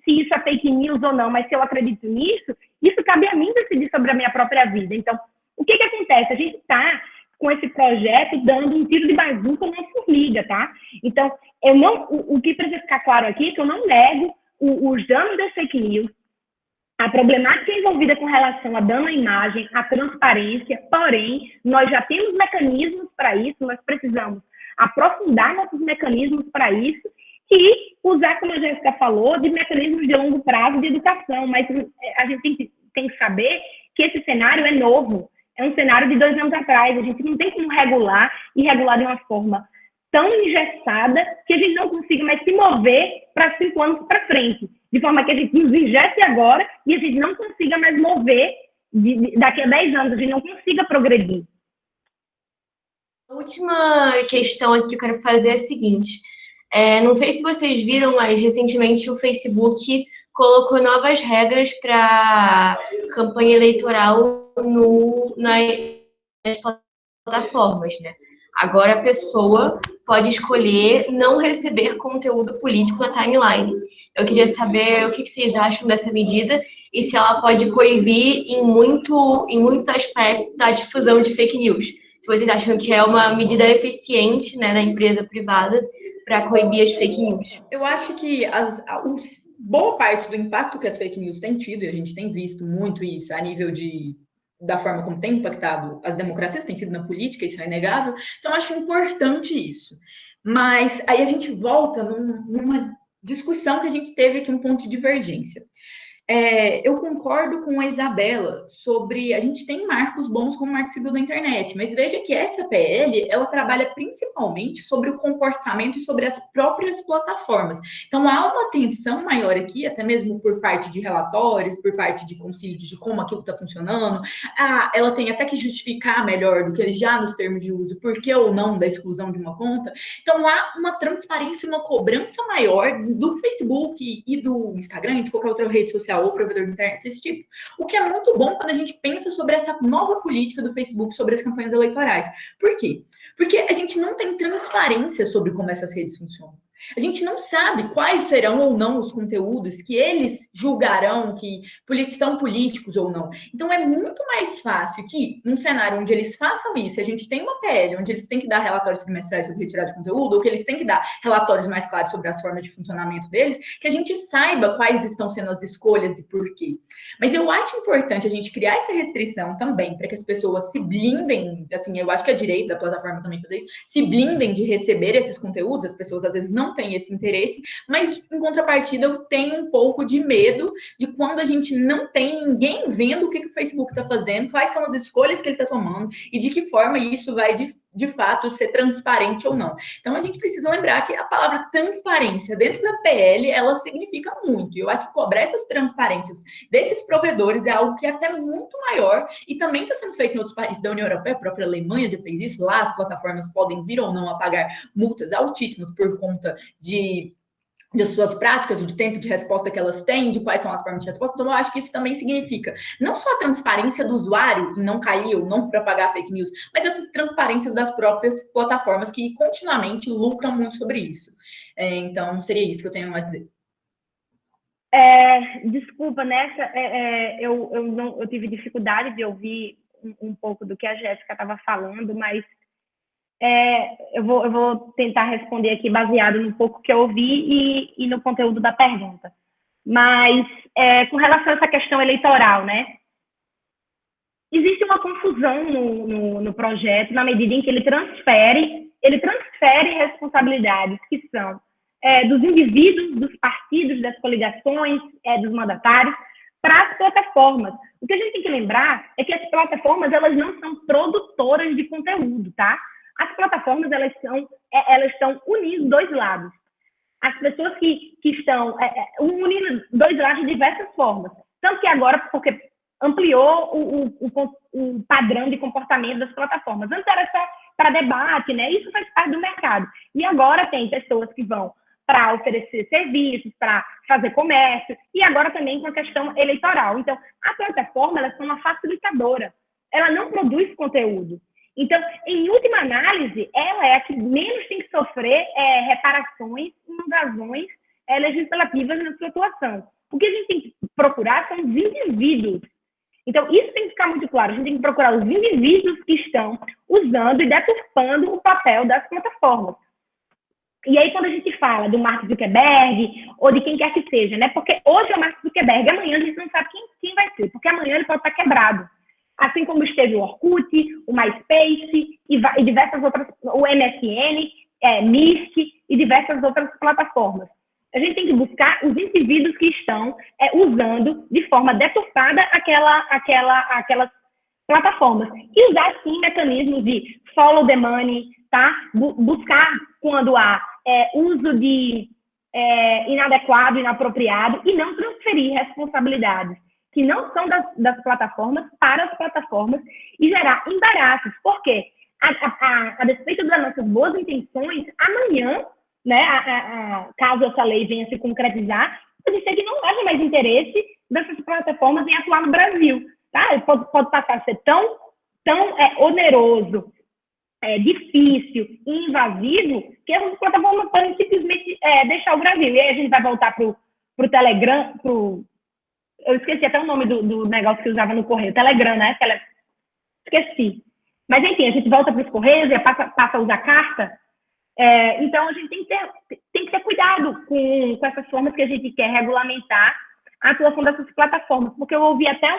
se isso é fake news ou não, mas se eu acredito nisso, isso cabe a mim decidir sobre a minha própria vida. Então, o que acontece? A gente está com esse projeto dando um tiro de bazuca na formiga, tá? Então, o que precisa ficar claro aqui é que eu não nego os danos das fake news, a problemática envolvida com relação a dano à imagem, à transparência, porém, nós já temos mecanismos para isso, nós precisamos aprofundar nossos mecanismos para isso e usar, como a Jéssica falou, de mecanismos de longo prazo de educação, mas a gente tem que saber que esse cenário é novo é um cenário de 2 anos atrás. A gente não tem como regular e regular de uma forma tão engessada que a gente não consiga mais se mover para 5 anos para frente. De forma que a gente nos ingesse agora e a gente não consiga mais mover daqui a 10 anos, a gente não consiga progredir. A última questão aqui que eu quero fazer é a seguinte. Não sei se vocês viram, mas recentemente o Facebook colocou novas regras para campanha eleitoral nas plataformas, né? Agora a pessoa pode escolher não receber conteúdo político na timeline. Eu queria saber o que vocês acham dessa medida e se ela pode coibir em muitos aspectos a difusão de fake news. Se vocês acham que é uma medida eficiente, né, da empresa privada para coibir as fake news. Eu acho que boa parte do impacto que as fake news têm tido, e a gente tem visto muito isso a nível da forma como tem impactado as democracias, tem sido na política, isso é inegável. Então, eu acho importante isso. Mas aí a gente volta numa discussão que a gente teve aqui, um ponto de divergência. Eu concordo com a Isabela sobre... A gente tem marcos bons como Marco Civil da Internet, mas veja que essa PL, ela trabalha principalmente sobre o comportamento e sobre as próprias plataformas. Então, há uma atenção maior aqui, até mesmo por parte de relatórios, por parte de concílios de como aquilo está funcionando. Ela tem até que justificar melhor do que já nos termos de uso, por que ou não da exclusão de uma conta. Então, há uma transparência, uma cobrança maior do Facebook e do Instagram e de qualquer outra rede social ou provedor de internet desse tipo. O que é muito bom quando a gente pensa sobre essa nova política do Facebook sobre as campanhas eleitorais. Por quê? Porque a gente não tem transparência sobre como essas redes funcionam. A gente não sabe quais serão ou não os conteúdos que eles julgarão que são políticos ou não. Então, é muito mais fácil que, num cenário onde eles façam isso, a gente tem uma PL onde eles têm que dar relatórios trimestrais sobre retirada de conteúdo, ou que eles têm que dar relatórios mais claros sobre as formas de funcionamento deles, que a gente saiba quais estão sendo as escolhas e por quê. Mas eu acho importante a gente criar essa restrição também, para que as pessoas se blindem, assim, eu acho que é direito da plataforma também fazer isso, se blindem de receber esses conteúdos, as pessoas às vezes não têm esse interesse, mas em contrapartida eu tenho um pouco de medo de quando a gente não tem ninguém vendo o que o Facebook está fazendo, quais são as escolhas que ele está tomando e de que forma isso vai de fato ser transparente ou não. Então a gente precisa lembrar que a palavra transparência dentro da PL, ela significa muito. Eu acho que cobrar essas transparências desses provedores é algo que é até muito maior e também está sendo feito em outros países da União Europeia, a própria Alemanha já fez isso, lá as plataformas podem vir ou não a pagar multas altíssimas por conta de suas práticas, do tempo de resposta que elas têm, de quais são as formas de resposta. Então, eu acho que isso também significa não só a transparência do usuário em não cair ou não propagar fake news, mas a transparência das próprias plataformas que continuamente lucram muito sobre isso. Então, seria isso que eu tenho a dizer. Desculpa, nessa, eu tive dificuldade de ouvir um pouco do que a Jéssica estava falando, mas eu vou tentar responder aqui baseado no pouco que eu ouvi e no conteúdo da pergunta. Mas, com relação a essa questão eleitoral, né? Existe uma confusão no projeto, na medida em que ele transfere responsabilidades que são dos indivíduos, dos partidos, das coligações, dos mandatários, para as plataformas. O que a gente tem que lembrar é que as plataformas, elas não são produtoras de conteúdo, tá? As plataformas, elas estão unindo dois lados. As pessoas que estão unindo dois lados de diversas formas. Tanto que agora, porque ampliou o padrão de comportamento das plataformas. Antes era só para debate, né? Isso faz parte do mercado. E agora tem pessoas que vão para oferecer serviços, para fazer comércio, e agora também com a questão eleitoral. Então, a plataforma, elas são uma facilitadora. Ela não produz conteúdo. Então, em última análise, ela é a que menos tem que sofrer reparações e invasões legislativas na sua atuação. O que a gente tem que procurar são os indivíduos. Então, isso tem que ficar muito claro. A gente tem que procurar os indivíduos que estão usando e deturpando o papel das plataformas. E aí, quando a gente fala do Mark Zuckerberg ou de quem quer que seja, né? Porque hoje é o Mark Zuckerberg, amanhã a gente não sabe quem vai ser, porque amanhã ele pode estar quebrado. Assim como esteve o Orkut, o MySpace e diversas outras, o MSN, Mirk e diversas outras plataformas. A gente tem que buscar os indivíduos que estão usando de forma deturpada aquelas plataformas. E usar, sim, mecanismos de follow the money, tá? Buscar quando há uso de inadequado, inapropriado, e não transferir responsabilidades que não são das plataformas para as plataformas e gerar embaraços. Por quê? A despeito das nossas boas intenções, amanhã, né, caso essa lei venha se concretizar, pode ser que não haja mais interesse dessas plataformas em atuar no Brasil. Tá? Pode passar a ser tão oneroso, difícil e invasivo que as plataformas podem simplesmente deixar o Brasil. E aí a gente vai voltar para o Telegram, eu esqueci até o nome do negócio que usava no correio, Telegram, né? Esqueci. Mas, enfim, a gente volta para os correios e passa a usar carta. Então, a gente tem que ter cuidado com essas formas que a gente quer regulamentar a atuação dessas plataformas. Porque eu ouvi até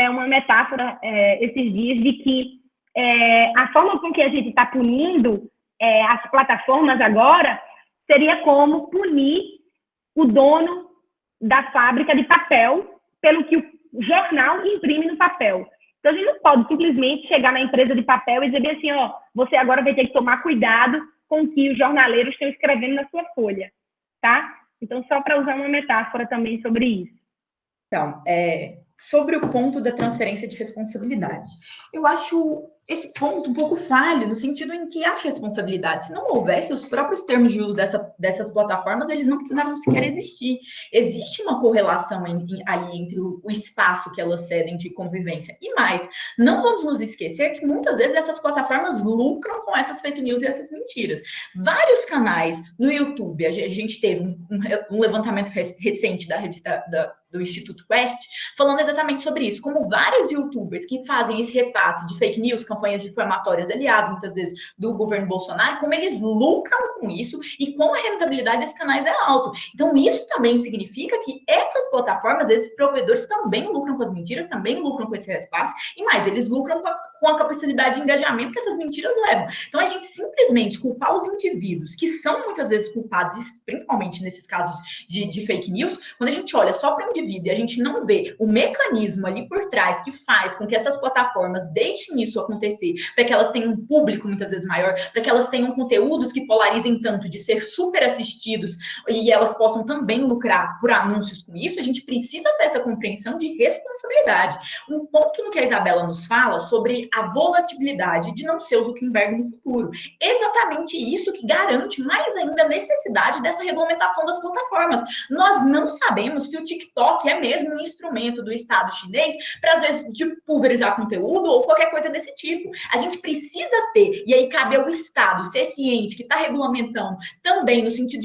uma metáfora esses dias de que a forma com que a gente está punindo as plataformas agora seria como punir o dono da fábrica de papel pelo que o jornal imprime no papel. Então, a gente não pode simplesmente chegar na empresa de papel e dizer bem assim, você agora vai ter que tomar cuidado com o que os jornaleiros estão escrevendo na sua folha, tá? Então, só para usar uma metáfora também sobre isso. Então, sobre o ponto da transferência de responsabilidade. Eu acho esse ponto um pouco falho, no sentido em que há responsabilidade. Se não houvesse os próprios termos de uso dessas plataformas, eles não precisavam sequer existir. Existe uma correlação ali entre o espaço que elas cedem de convivência. E mais, não vamos nos esquecer que muitas vezes essas plataformas lucram com essas fake news e essas mentiras. Vários canais no YouTube, a gente teve um levantamento recente da revista do Instituto Quest, falando exatamente sobre isso, como vários youtubers que fazem esse repasse de fake news, campanhas difamatórias aliadas, muitas vezes, do governo Bolsonaro, como eles lucram com isso e como a rentabilidade desses canais é alta. Então, isso também significa que essas plataformas, esses provedores também lucram com as mentiras, também lucram com esse repasse, e mais, eles lucram com a capacidade de engajamento que essas mentiras levam. Então, a gente simplesmente culpar os indivíduos, que são muitas vezes culpados, principalmente nesses casos de fake news, quando a gente olha só para o indivíduo e a gente não vê o mecanismo ali por trás que faz com que essas plataformas deixem isso acontecer, para que elas tenham um público muitas vezes maior, para que elas tenham conteúdos que polarizem tanto de ser super assistidos e elas possam também lucrar por anúncios com isso, a gente precisa ter essa compreensão de responsabilidade. Um ponto no que a Isabela nos fala sobre a volatilidade de não ser o Zuckerberg no futuro. Exatamente isso que garante mais ainda a necessidade dessa regulamentação das plataformas. Nós não sabemos se o TikTok é mesmo um instrumento do Estado chinês para, às vezes, de pulverizar conteúdo ou qualquer coisa desse tipo. A gente precisa ter, e aí cabe ao Estado ser ciente que está regulamentando também no sentido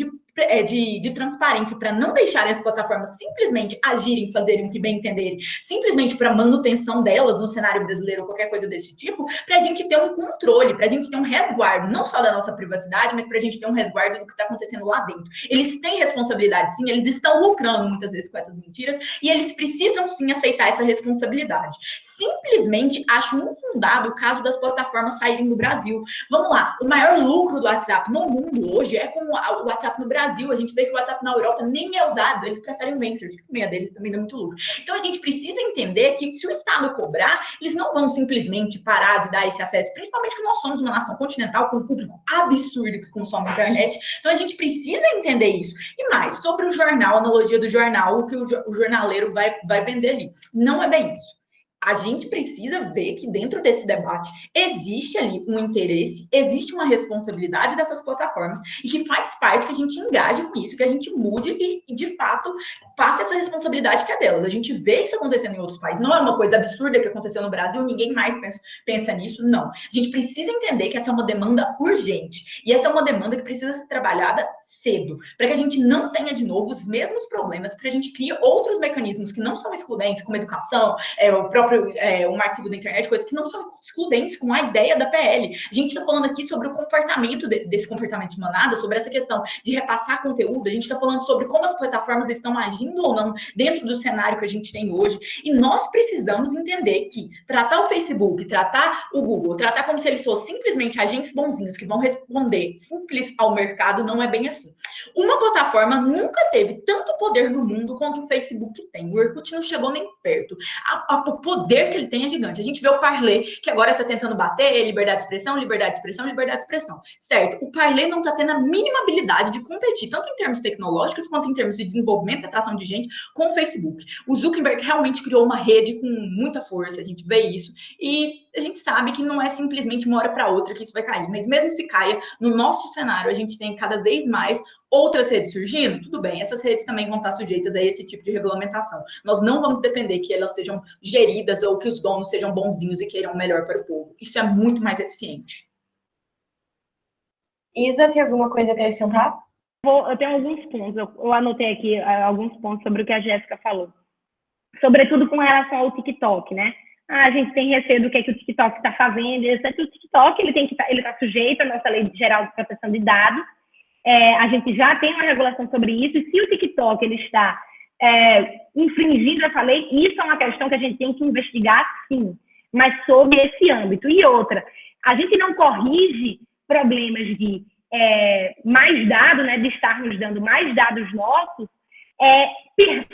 de transparência, para não deixarem as plataformas simplesmente agirem, fazerem o que bem entenderem, simplesmente para manutenção delas no cenário brasileiro ou qualquer coisa desse tipo, para a gente ter um controle, para a gente ter um resguardo, não só da nossa privacidade, mas para a gente ter um resguardo do que está acontecendo lá dentro. Eles têm responsabilidade, sim, eles estão lucrando muitas vezes com essas mentiras e eles precisam, sim, aceitar essa responsabilidade. Simplesmente acho infundado o caso das plataformas saírem do Brasil. Vamos lá, o maior lucro do WhatsApp no mundo hoje é com o WhatsApp no Brasil. A gente vê que o WhatsApp na Europa nem é usado, eles preferem o Messenger, que também é deles, também dá muito lucro. Então a gente precisa entender que se o Estado cobrar, eles não vão simplesmente parar de dar esse acesso, principalmente que nós somos uma nação continental com um público absurdo que consome a internet. Então a gente precisa entender isso. E mais, sobre o jornal, a analogia do jornal, o que o jornaleiro vai vender ali. Não é bem isso. A gente precisa ver que dentro desse debate existe ali um interesse, existe uma responsabilidade dessas plataformas e que faz parte que a gente engaje com isso, que a gente mude e de fato, passe essa responsabilidade que é delas. A gente vê isso acontecendo em outros países. Não é uma coisa absurda que aconteceu no Brasil, ninguém mais pensa nisso, não. A gente precisa entender que essa é uma demanda urgente e essa é uma demanda que precisa ser trabalhada cedo, para que a gente não tenha de novo os mesmos problemas, para que a gente crie outros mecanismos que não são excludentes, como educação, o próprio o marco civil da internet, coisas que não são excludentes com a ideia da PL. A gente está falando aqui sobre o comportamento desse comportamento de manada, sobre essa questão de repassar conteúdo, a gente está falando sobre como as plataformas estão agindo ou não dentro do cenário que a gente tem hoje, e nós precisamos entender que tratar o Facebook, tratar o Google, tratar como se eles fossem simplesmente agentes bonzinhos que vão responder simples ao mercado, não é bem assim. assim. Uma plataforma nunca teve tanto poder no mundo quanto o Facebook tem. O Orkut não chegou nem perto. O poder que ele tem é gigante. A gente vê o Parler, que agora está tentando bater liberdade de expressão, liberdade de expressão, liberdade de expressão. Certo, o Parler não está tendo a mínima habilidade de competir, tanto em termos tecnológicos quanto em termos de desenvolvimento e atração de gente, com o Facebook. O Zuckerberg realmente criou uma rede com muita força, a gente vê isso, e a gente sabe que não é simplesmente uma hora para outra que isso vai cair, mas mesmo se caia, no nosso cenário a gente tem cada vez mais outras redes surgindo, tudo bem, essas redes também vão estar sujeitas a esse tipo de regulamentação. Nós não vamos depender que elas sejam geridas ou que os donos sejam bonzinhos e queiram o melhor para o povo. Isso é muito mais eficiente. Isa, tem alguma coisa a acrescentar? Eu tenho alguns pontos, eu anotei aqui alguns pontos sobre o que a Jéssica falou. Sobretudo com relação ao TikTok, né? A gente tem receio do que o TikTok está fazendo, exceto o TikTok, ele tá sujeito à nossa Lei Geral de Proteção de Dados. A gente já tem uma regulação sobre isso, e se o TikTok ele está infringindo essa lei, isso é uma questão que a gente tem que investigar, sim, mas sob esse âmbito. E outra, a gente não corrige problemas de mais dados, né, de estarmos dando mais dados nossos,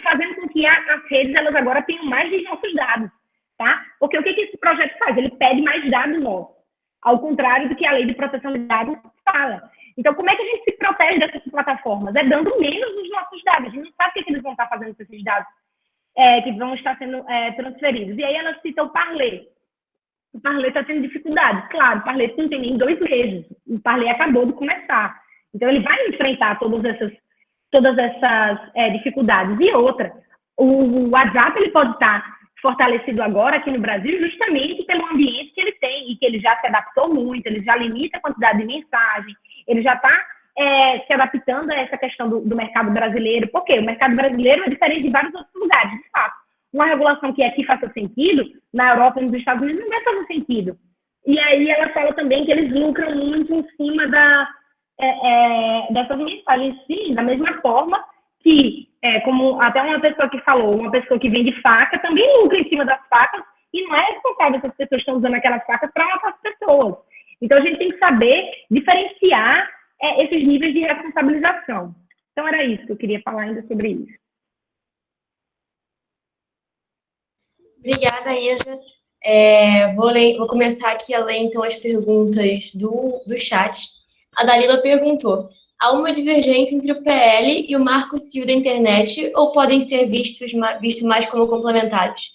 fazendo com que as redes elas agora tenham mais dos nossos dados, tá? Porque o que esse projeto faz? Ele pede mais dados nossos, ao contrário do que a Lei de Proteção de Dados fala. Então, como é que a gente se protege dessas plataformas? É dando menos dos nossos dados. A gente não sabe o que eles vão estar fazendo com esses dados que vão estar sendo transferidos. E aí ela cita o Parler. O Parler está tendo dificuldade. Claro, o Parler não tem nem 2 meses. O Parler acabou de começar. Então, ele vai enfrentar todas essas dificuldades. E outra, o WhatsApp ele pode estar fortalecido agora aqui no Brasil justamente pelo ambiente que ele tem e que ele já se adaptou muito, ele já limita a quantidade de mensagem, ele já está se adaptando a essa questão do mercado brasileiro. Por quê? O mercado brasileiro é diferente de vários outros lugares, de fato. Uma regulação que aqui faça sentido, na Europa e nos Estados Unidos não vai fazer sentido. E aí ela fala também que eles lucram muito em cima dessas mensagens, sim, da mesma forma que, como até uma pessoa que falou, uma pessoa que vende faca também lucra em cima das facas e não é responsável se as pessoas estão usando aquelas facas para matar as pessoas. Então, a gente tem que saber diferenciar esses níveis de responsabilização. Então, era isso que eu queria falar ainda sobre isso. Obrigada, Isa. Vou começar aqui a ler, então, as perguntas do chat. A Dalila perguntou: há uma divergência entre o PL e o Marco Civil da internet ou podem ser vistos mais como complementares?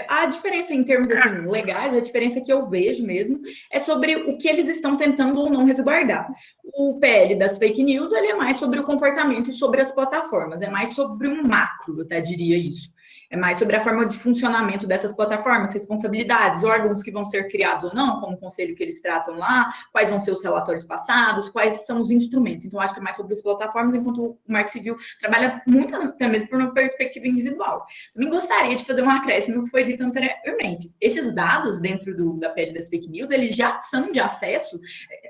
A diferença em termos assim, legais, a diferença que eu vejo mesmo é sobre o que eles estão tentando ou não resguardar. O PL das fake news ele é mais sobre o comportamento e sobre as plataformas, é mais sobre um macro, eu até diria isso. É mais sobre a forma de funcionamento dessas plataformas, responsabilidades, órgãos que vão ser criados ou não, como o conselho que eles tratam lá, quais vão ser os relatórios passados, quais são os instrumentos. Então, acho que é mais sobre as plataformas, enquanto o Marco Civil trabalha muito até mesmo por uma perspectiva individual. Também gostaria de fazer um acréscimo no que foi dito anteriormente. Esses dados dentro da PL das fake news, eles já são de acesso.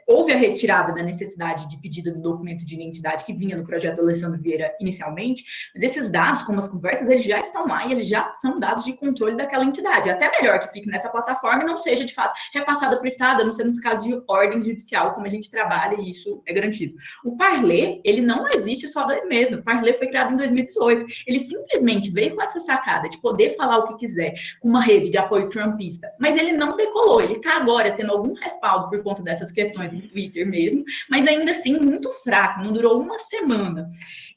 Houve a retirada da necessidade de pedido do documento de identidade que vinha no projeto do Alessandro Vieira inicialmente, mas esses dados, como as conversas, eles já estão lá e eles já são dados de controle daquela entidade. Até melhor que fique nessa plataforma e não seja, de fato, repassada para o Estado, a não ser nos casos de ordem judicial, como a gente trabalha, e isso é garantido. O Parler, ele não existe só 2 meses. O Parler foi criado em 2018. Ele simplesmente veio com essa sacada de poder falar o que quiser, com uma rede de apoio trumpista, mas ele não decolou. Ele está agora tendo algum respaldo por conta dessas questões do Twitter mesmo, mas ainda assim muito fraco, não durou uma semana.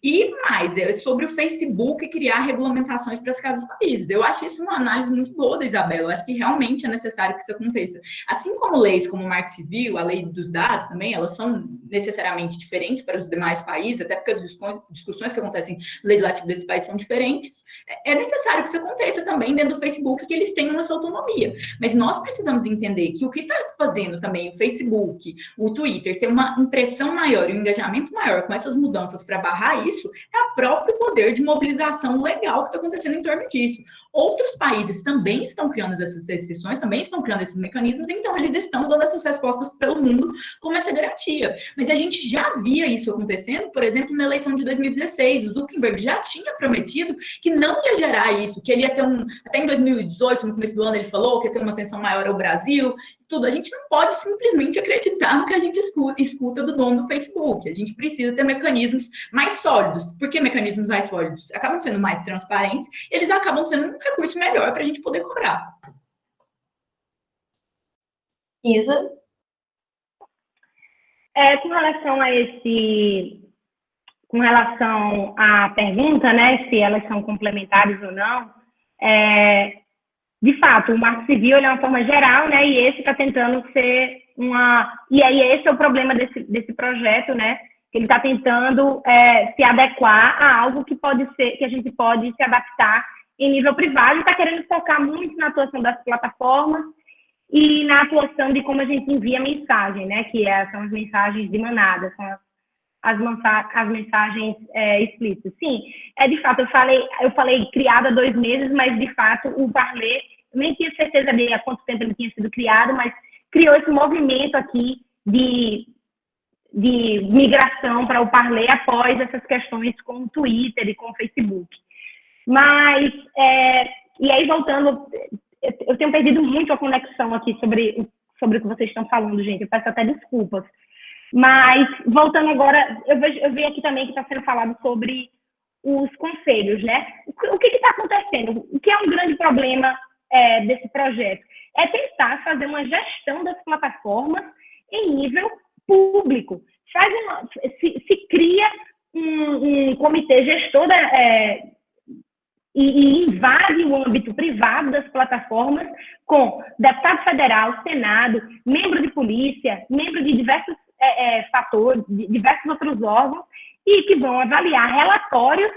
E mais, sobre o Facebook criar regulamentações para as casas países. Eu acho isso uma análise muito boa da Isabela. Eu acho que realmente é necessário que isso aconteça. Assim como leis como o Marco Civil, a lei dos dados também, elas são necessariamente diferentes para os demais países, até porque as discussões que acontecem no legislativo desse país são diferentes. É necessário que isso aconteça também dentro do Facebook, que eles tenham essa autonomia. Mas nós precisamos entender que o que está fazendo também o Facebook, o Twitter, ter uma impressão maior e um engajamento maior com essas mudanças para barrar isso, é o próprio poder de mobilização legal que está acontecendo em torno disso. Outros países também estão criando essas restrições, também estão criando esses mecanismos, então eles estão dando essas respostas pelo mundo como essa garantia. Mas a gente já via isso acontecendo, por exemplo, na eleição de 2016. O Zuckerberg já tinha prometido que não ia gerar isso, que ele ia ter até em 2018, no começo do ano, ele falou que ia ter uma atenção maior ao Brasil. tudo. A gente não pode simplesmente acreditar no que a gente escuta do dono do Facebook. A gente precisa ter mecanismos mais sólidos. Por que mecanismos mais sólidos? Acabam sendo mais transparentes, eles acabam sendo um recurso melhor para a gente poder cobrar. Isa? Com relação à pergunta, né, se elas são complementares ou não, de fato, o Marco Civil é uma forma geral, né, e esse está tentando ser e aí esse é o problema desse projeto, né, que ele está tentando se adequar a algo que a gente pode se adaptar em nível privado, e está querendo focar muito na atuação das plataformas e na atuação de como a gente envia mensagem, né, que são as mensagens de manada, são as mensagens explícitas. Sim, de fato, eu falei criado há 2 meses, mas, de fato, o Parler, eu nem tinha certeza de há quanto tempo ele tinha sido criado, mas criou esse movimento aqui de migração para o Parler após essas questões com o Twitter e com o Facebook. Mas, e aí, voltando, eu tenho perdido muito a conexão aqui sobre o que vocês estão falando, gente, eu peço até desculpas. Mas, voltando agora, eu vi aqui também que está sendo falado sobre os conselhos, né? O que está acontecendo? O que é um grande problema desse projeto? É tentar fazer uma gestão das plataformas em nível público. Se cria um comitê gestor e invade o âmbito privado das plataformas com deputado federal, Senado, membro de polícia, membro de diversos fatores, de diversos outros órgãos, e que vão avaliar relatórios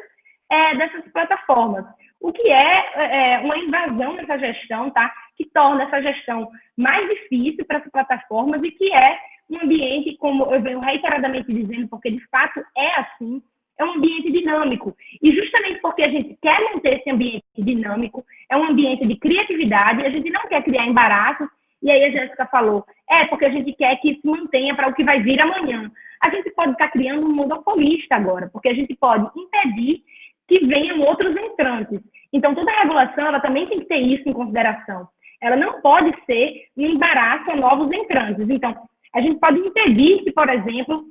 dessas plataformas. O que é uma invasão nessa gestão, tá? Que torna essa gestão mais difícil para as plataformas e que é um ambiente, como eu venho reiteradamente dizendo, porque de fato é assim, é um ambiente dinâmico. E justamente porque a gente quer manter esse ambiente dinâmico, é um ambiente de criatividade, a gente não quer criar embaraços. E aí a Jéssica falou, porque a gente quer que se mantenha para o que vai vir amanhã. A gente pode estar criando um monopolista agora, porque a gente pode impedir que venham outros entrantes. Então, toda a regulação, ela também tem que ter isso em consideração. Ela não pode ser um embaraço a novos entrantes. Então, a gente pode impedir que, por exemplo,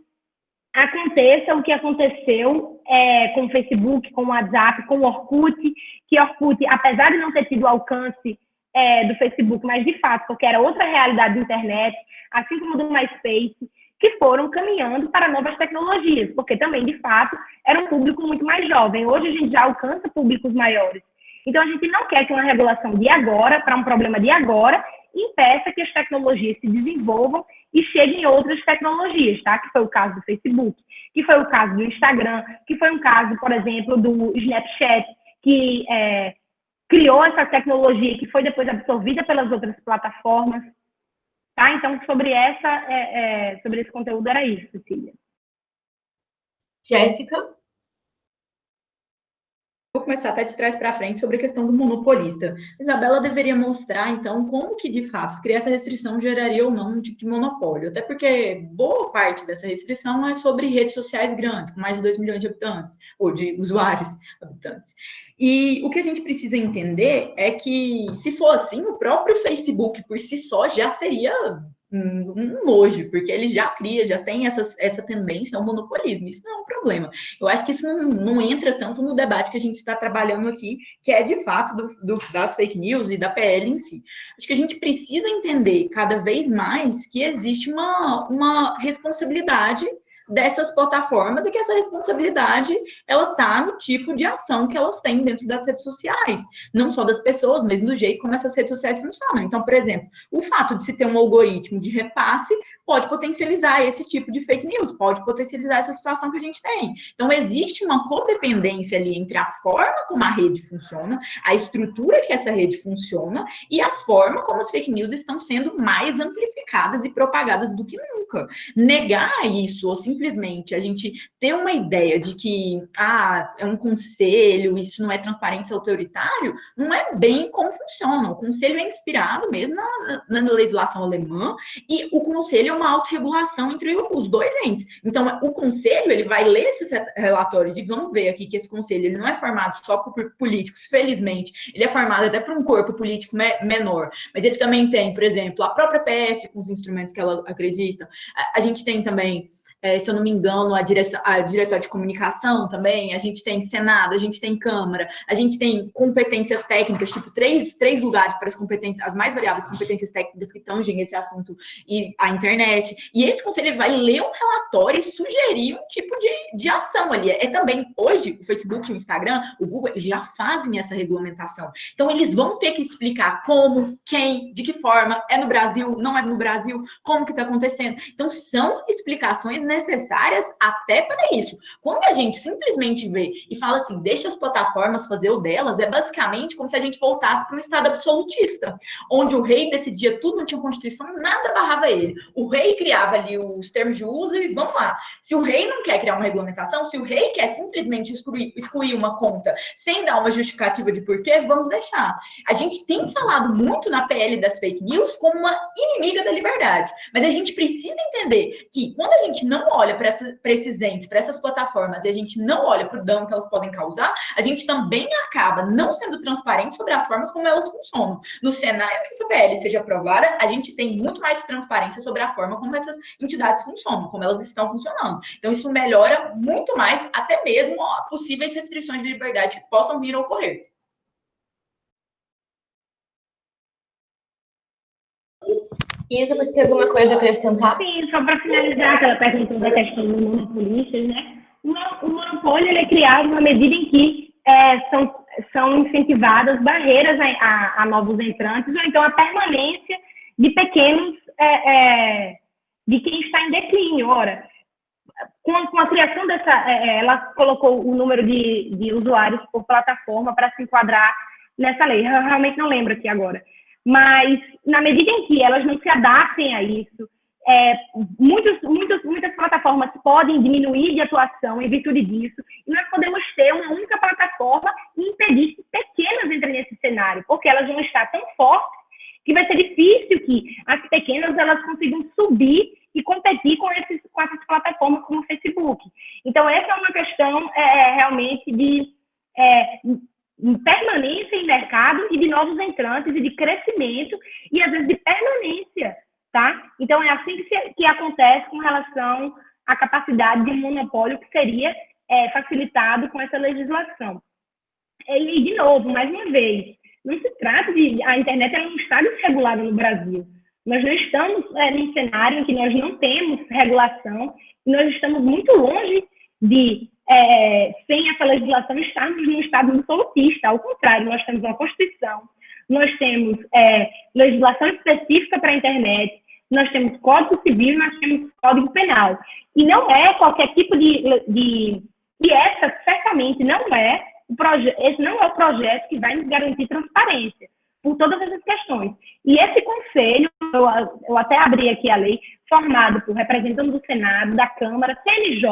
aconteça o que aconteceu com o Facebook, com o WhatsApp, com o Orkut, que Orkut, apesar de não ter tido alcance do Facebook, mas de fato, porque era outra realidade da internet, assim como do MySpace, que foram caminhando para novas tecnologias, porque também, de fato, era um público muito mais jovem. Hoje a gente já alcança públicos maiores. Então, a gente não quer que uma regulação de agora, para um problema de agora, impeça que as tecnologias se desenvolvam e cheguem outras tecnologias, tá? Que foi o caso do Facebook, que foi o caso do Instagram, que foi um caso, por exemplo, do Snapchat, que criou essa tecnologia que foi depois absorvida pelas outras plataformas. Tá? Então, sobre esse conteúdo era isso, Cecília. Jéssica? Vou começar até de trás para frente sobre a questão do monopolista. Isabela deveria mostrar, então, como que, de fato, criar essa restrição geraria ou não um tipo de monopólio. Até porque boa parte dessa restrição é sobre redes sociais grandes, com mais de 2 milhões de habitantes, ou de usuários habitantes. E o que a gente precisa entender é que, se for assim, o próprio Facebook, por si só, já seria um nojo, porque ele já cria, já tem essa tendência ao monopolismo. Isso não é um problema. Eu acho que isso não entra tanto no debate que a gente está trabalhando aqui, que é de fato das fake news e da PL em si. Acho que a gente precisa entender cada vez mais que existe uma responsabilidade dessas plataformas e que essa responsabilidade ela está no tipo de ação que elas têm dentro das redes sociais, não só das pessoas, mas do jeito como essas redes sociais funcionam. Então, por exemplo, o fato de se ter um algoritmo de repasse pode potencializar esse tipo de fake news, pode potencializar essa situação que a gente tem. Então, existe uma codependência ali entre a forma como a rede funciona, a estrutura que essa rede funciona e a forma como as fake news estão sendo mais amplificadas e propagadas do que nunca. Negar isso ou simplesmente simplesmente a gente ter uma ideia de que é um conselho, isso não é transparente, isso é autoritário, não é bem como funciona. O conselho é inspirado mesmo na legislação alemã, e o conselho é uma autorregulação entre os dois entes. Então, o conselho, ele vai ler esses relatórios e vamos ver aqui que esse conselho ele não é formado só por políticos, felizmente, ele é formado até por um corpo político menor, mas ele também tem, por exemplo, a própria PF com os instrumentos que ela acredita. A gente tem também, se eu não me engano, a diretora de comunicação também, a gente tem Senado, a gente tem Câmara, a gente tem competências técnicas, tipo, três lugares para as competências, as mais variadas competências técnicas que tangem esse assunto e a internet. E esse conselho vai ler um relatório e sugerir um tipo de ação ali. Também, hoje, o Facebook, o Instagram, o Google, eles já fazem essa regulamentação. Então, eles vão ter que explicar como, quem, de que forma, é no Brasil, não é no Brasil, como que está acontecendo. Então, são explicações necessárias até para isso. Quando a gente simplesmente vê e fala assim, deixa as plataformas fazer o delas, é basicamente como se a gente voltasse para um estado absolutista, onde o rei decidia tudo, não tinha constituição, nada barrava ele. O rei criava ali os termos de uso e vamos lá. Se o rei não quer criar uma regulamentação, se o rei quer simplesmente excluir uma conta sem dar uma justificativa de porquê, vamos deixar. A gente tem falado muito na PL das fake news como uma inimiga da liberdade, mas a gente precisa entender que quando a gente não olha para esses entes, para essas plataformas, e a gente não olha para o dano que elas podem causar, a gente também acaba não sendo transparente sobre as formas como elas funcionam. No cenário que essa PL seja aprovada, a gente tem muito mais transparência sobre a forma como essas entidades funcionam, como elas estão funcionando. Então, isso melhora muito mais, até mesmo possíveis restrições de liberdade que possam vir a ocorrer. Isa, você tem alguma coisa a acrescentar? Sim, só para finalizar aquela pergunta da questão do monopolistas, né? O monopólio ele é criado na medida em que são incentivadas barreiras a novos entrantes, ou então a permanência de pequenos, de quem está em declínio. Ora, com a criação dessa, ela colocou o número de usuários por plataforma para se enquadrar nessa lei. Eu realmente não lembro aqui agora. Mas, na medida em que elas não se adaptem a isso, muitas plataformas podem diminuir de atuação em virtude disso, e nós podemos ter uma única plataforma e impedir que pequenas entrem nesse cenário, porque elas vão estar tão fortes que vai ser difícil que as pequenas elas consigam subir e competir com essas plataformas como o Facebook. Então, essa é uma questão realmente de permanência em mercado e de novos entrantes e de crescimento e, às vezes, de permanência, tá? Então, é assim que acontece com relação à capacidade de monopólio que seria facilitado com essa legislação. E, de novo, mais uma vez, não se trata de... A internet não está desregulada no Brasil. Nós não estamos num cenário em que nós não temos regulação e nós estamos muito longe de... sem essa legislação, estarmos num estado absolutista. Ao contrário, nós temos uma Constituição, nós temos legislação específica para a internet, nós temos Código Civil, nós temos Código Penal. E não é qualquer tipo e essa, certamente, esse não é o projeto que vai nos garantir transparência por todas essas questões. E esse conselho, eu até abri aqui a lei, formado por representantes do Senado, da Câmara, CNJ,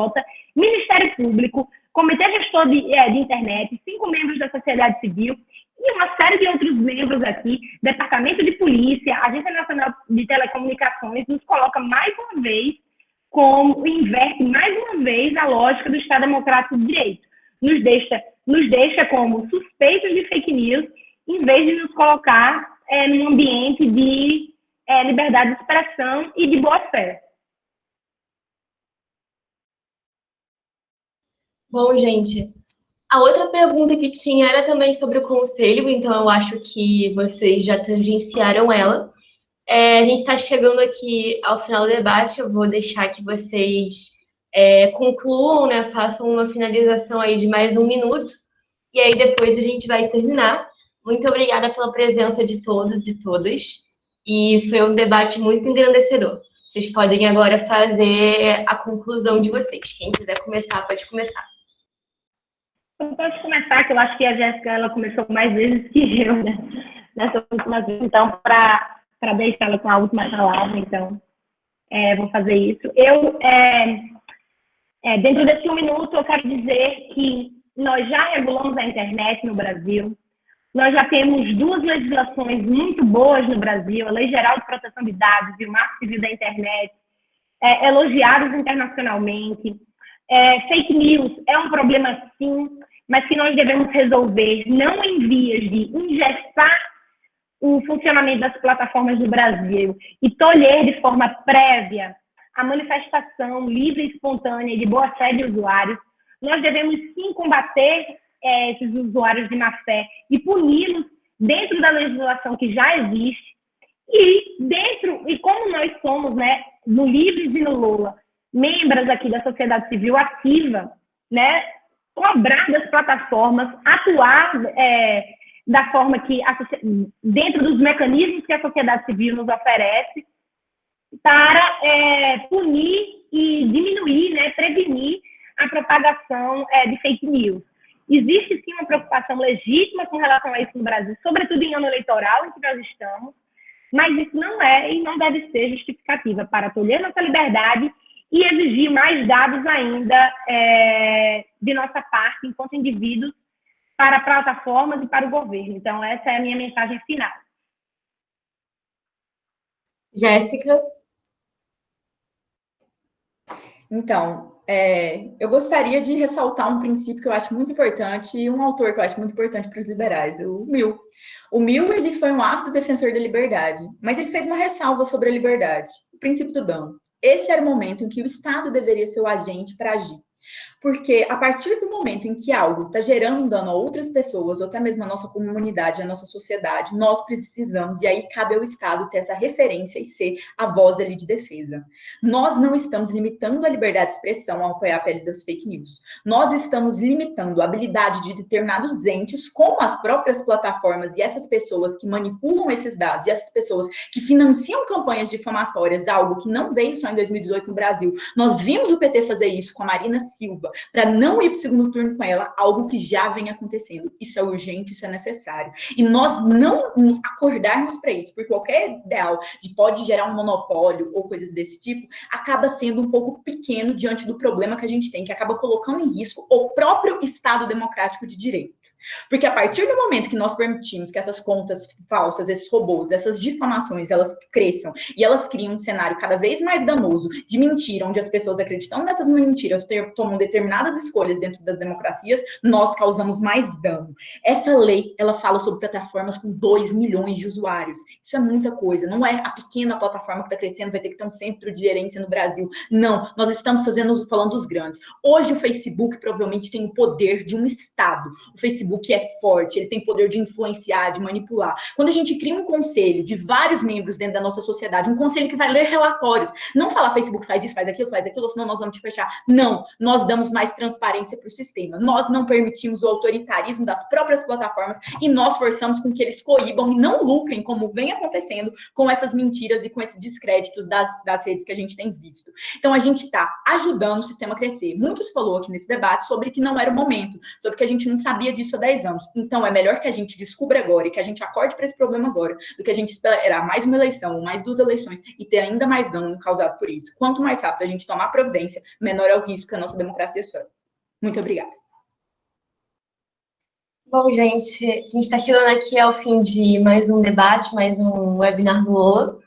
Ministério Público, Comitê Gestor de Internet, 5 membros da sociedade civil e uma série de outros membros aqui, Departamento de Polícia, Agência Nacional de Telecomunicações, nos coloca mais uma vez inverte mais uma vez a lógica do Estado Democrático de Direito. Nos deixa como suspeitos de fake news, em vez de nos colocar num ambiente de liberdade de expressão e de boa-fé. Bom, gente, a outra pergunta que tinha era também sobre o conselho, então eu acho que vocês já tangenciaram ela. A gente está chegando aqui ao final do debate, eu vou deixar que vocês concluam, né, façam uma finalização aí de mais 1 minuto, e aí depois a gente vai terminar. Muito obrigada pela presença de todos e todas, e foi um debate muito engrandecedor. Vocês podem agora fazer a conclusão de vocês. Quem quiser começar, pode começar. Eu posso começar, que eu acho que a Jéssica ela começou mais vezes que eu, né? Nessa última vez, então, para deixar ela com a última palavra, então, vou fazer isso. Dentro desse 1 minuto, eu quero dizer que nós já regulamos a internet no Brasil, nós já temos 2 legislações muito boas no Brasil, a Lei Geral de Proteção de Dados e o Marco Civil da Internet, elogiados internacionalmente. Fake news é um problema, sim, mas que nós devemos resolver não em vias de engessar o funcionamento das plataformas do Brasil e tolher de forma prévia a manifestação livre e espontânea e de boa-fé de usuários. Nós devemos, sim, combater esses usuários de má-fé e puni-los dentro da legislação que já existe. E como nós somos, né, no Livres e no Lula, membros aqui da sociedade civil ativa, né, cobrar das plataformas, atuar da forma que, dentro dos mecanismos que a sociedade civil nos oferece, para punir e diminuir, né, prevenir a propagação de fake news. Existe, sim, uma preocupação legítima com relação a isso no Brasil, sobretudo em ano eleitoral em que nós estamos, mas isso não é e não deve ser justificativa para tolher nossa liberdade e exigir mais dados ainda de nossa parte, enquanto indivíduos, para plataformas e para o governo. Então, essa é a minha mensagem final. Jéssica? Então, eu gostaria de ressaltar um princípio que eu acho muito importante e um autor que eu acho muito importante para os liberais, o Mill. O Mill, ele foi um ávido defensor da liberdade, mas ele fez uma ressalva sobre a liberdade, o princípio do dano. Esse era o momento em que o Estado deveria ser o agente para agir. Porque a partir do momento em que algo está gerando dano a outras pessoas, ou até mesmo a nossa comunidade, a nossa sociedade, nós precisamos, e aí cabe ao Estado ter essa referência e ser a voz ali de defesa. Nós não estamos limitando a liberdade de expressão ao apoiar a pele das fake news. Nós estamos limitando a habilidade de determinados entes, como as próprias plataformas e essas pessoas que manipulam esses dados, e essas pessoas que financiam campanhas difamatórias, algo que não veio só em 2018 no Brasil. Nós vimos o PT fazer isso com a Marina Silva, para não ir para o segundo turno com ela, algo que já vem acontecendo. Isso é urgente, isso é necessário. E nós não acordarmos para isso, porque qualquer ideal de pode gerar um monopólio ou coisas desse tipo, acaba sendo um pouco pequeno diante do problema que a gente tem, que acaba colocando em risco o próprio Estado democrático de direito. Porque a partir do momento que nós permitimos que essas contas falsas, esses robôs, essas difamações, elas cresçam e elas criam um cenário cada vez mais danoso de mentira, onde as pessoas acreditando nessas mentiras tomam determinadas escolhas dentro das democracias, nós causamos mais dano. Essa lei, ela fala sobre plataformas com 2 milhões de usuários. Isso é muita coisa. Não é a pequena plataforma que está crescendo, vai ter que ter um centro de gerência no Brasil. Não, nós estamos falando dos grandes. Hoje o Facebook provavelmente tem o poder de um Estado. O Facebook é forte, ele tem poder de influenciar, de manipular. Quando a gente cria um conselho de vários membros dentro da nossa sociedade, um conselho que vai ler relatórios, não falar Facebook faz isso, faz aquilo, senão nós vamos te fechar. Não, nós damos mais transparência para o sistema. Nós não permitimos o autoritarismo das próprias plataformas e nós forçamos com que eles coíbam e não lucrem, como vem acontecendo com essas mentiras e com esses descréditos das redes que a gente tem visto. Então, a gente está ajudando o sistema a crescer. Muitos falou aqui nesse debate sobre que não era o momento, sobre que a gente não sabia disso há 10 anos. Então, é melhor que a gente descubra agora e que a gente acorde para esse problema agora, do que a gente esperar mais uma eleição, ou mais 2 eleições e ter ainda mais dano causado por isso. Quanto mais rápido a gente tomar providência, menor é o risco que a nossa democracia sofre. Muito obrigada. Bom, gente, a gente está chegando aqui ao fim de mais um debate, mais um webinar do Lula.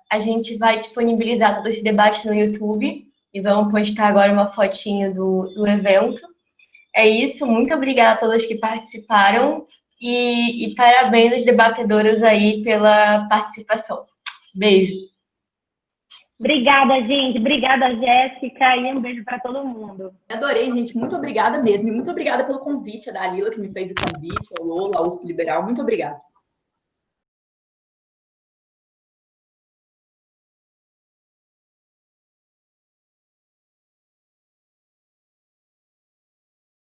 A gente vai disponibilizar todo esse debate no YouTube e vamos postar agora uma fotinho do evento. É isso, muito obrigada a todas que participaram e parabéns às debatedoras aí pela participação. Beijo. Obrigada, gente. Obrigada, Jéssica, e um beijo para todo mundo. Adorei, gente. Muito obrigada mesmo. E muito obrigada pelo convite, a Dalila, que me fez o convite, ao Lola, ao USP Liberal. Muito obrigada.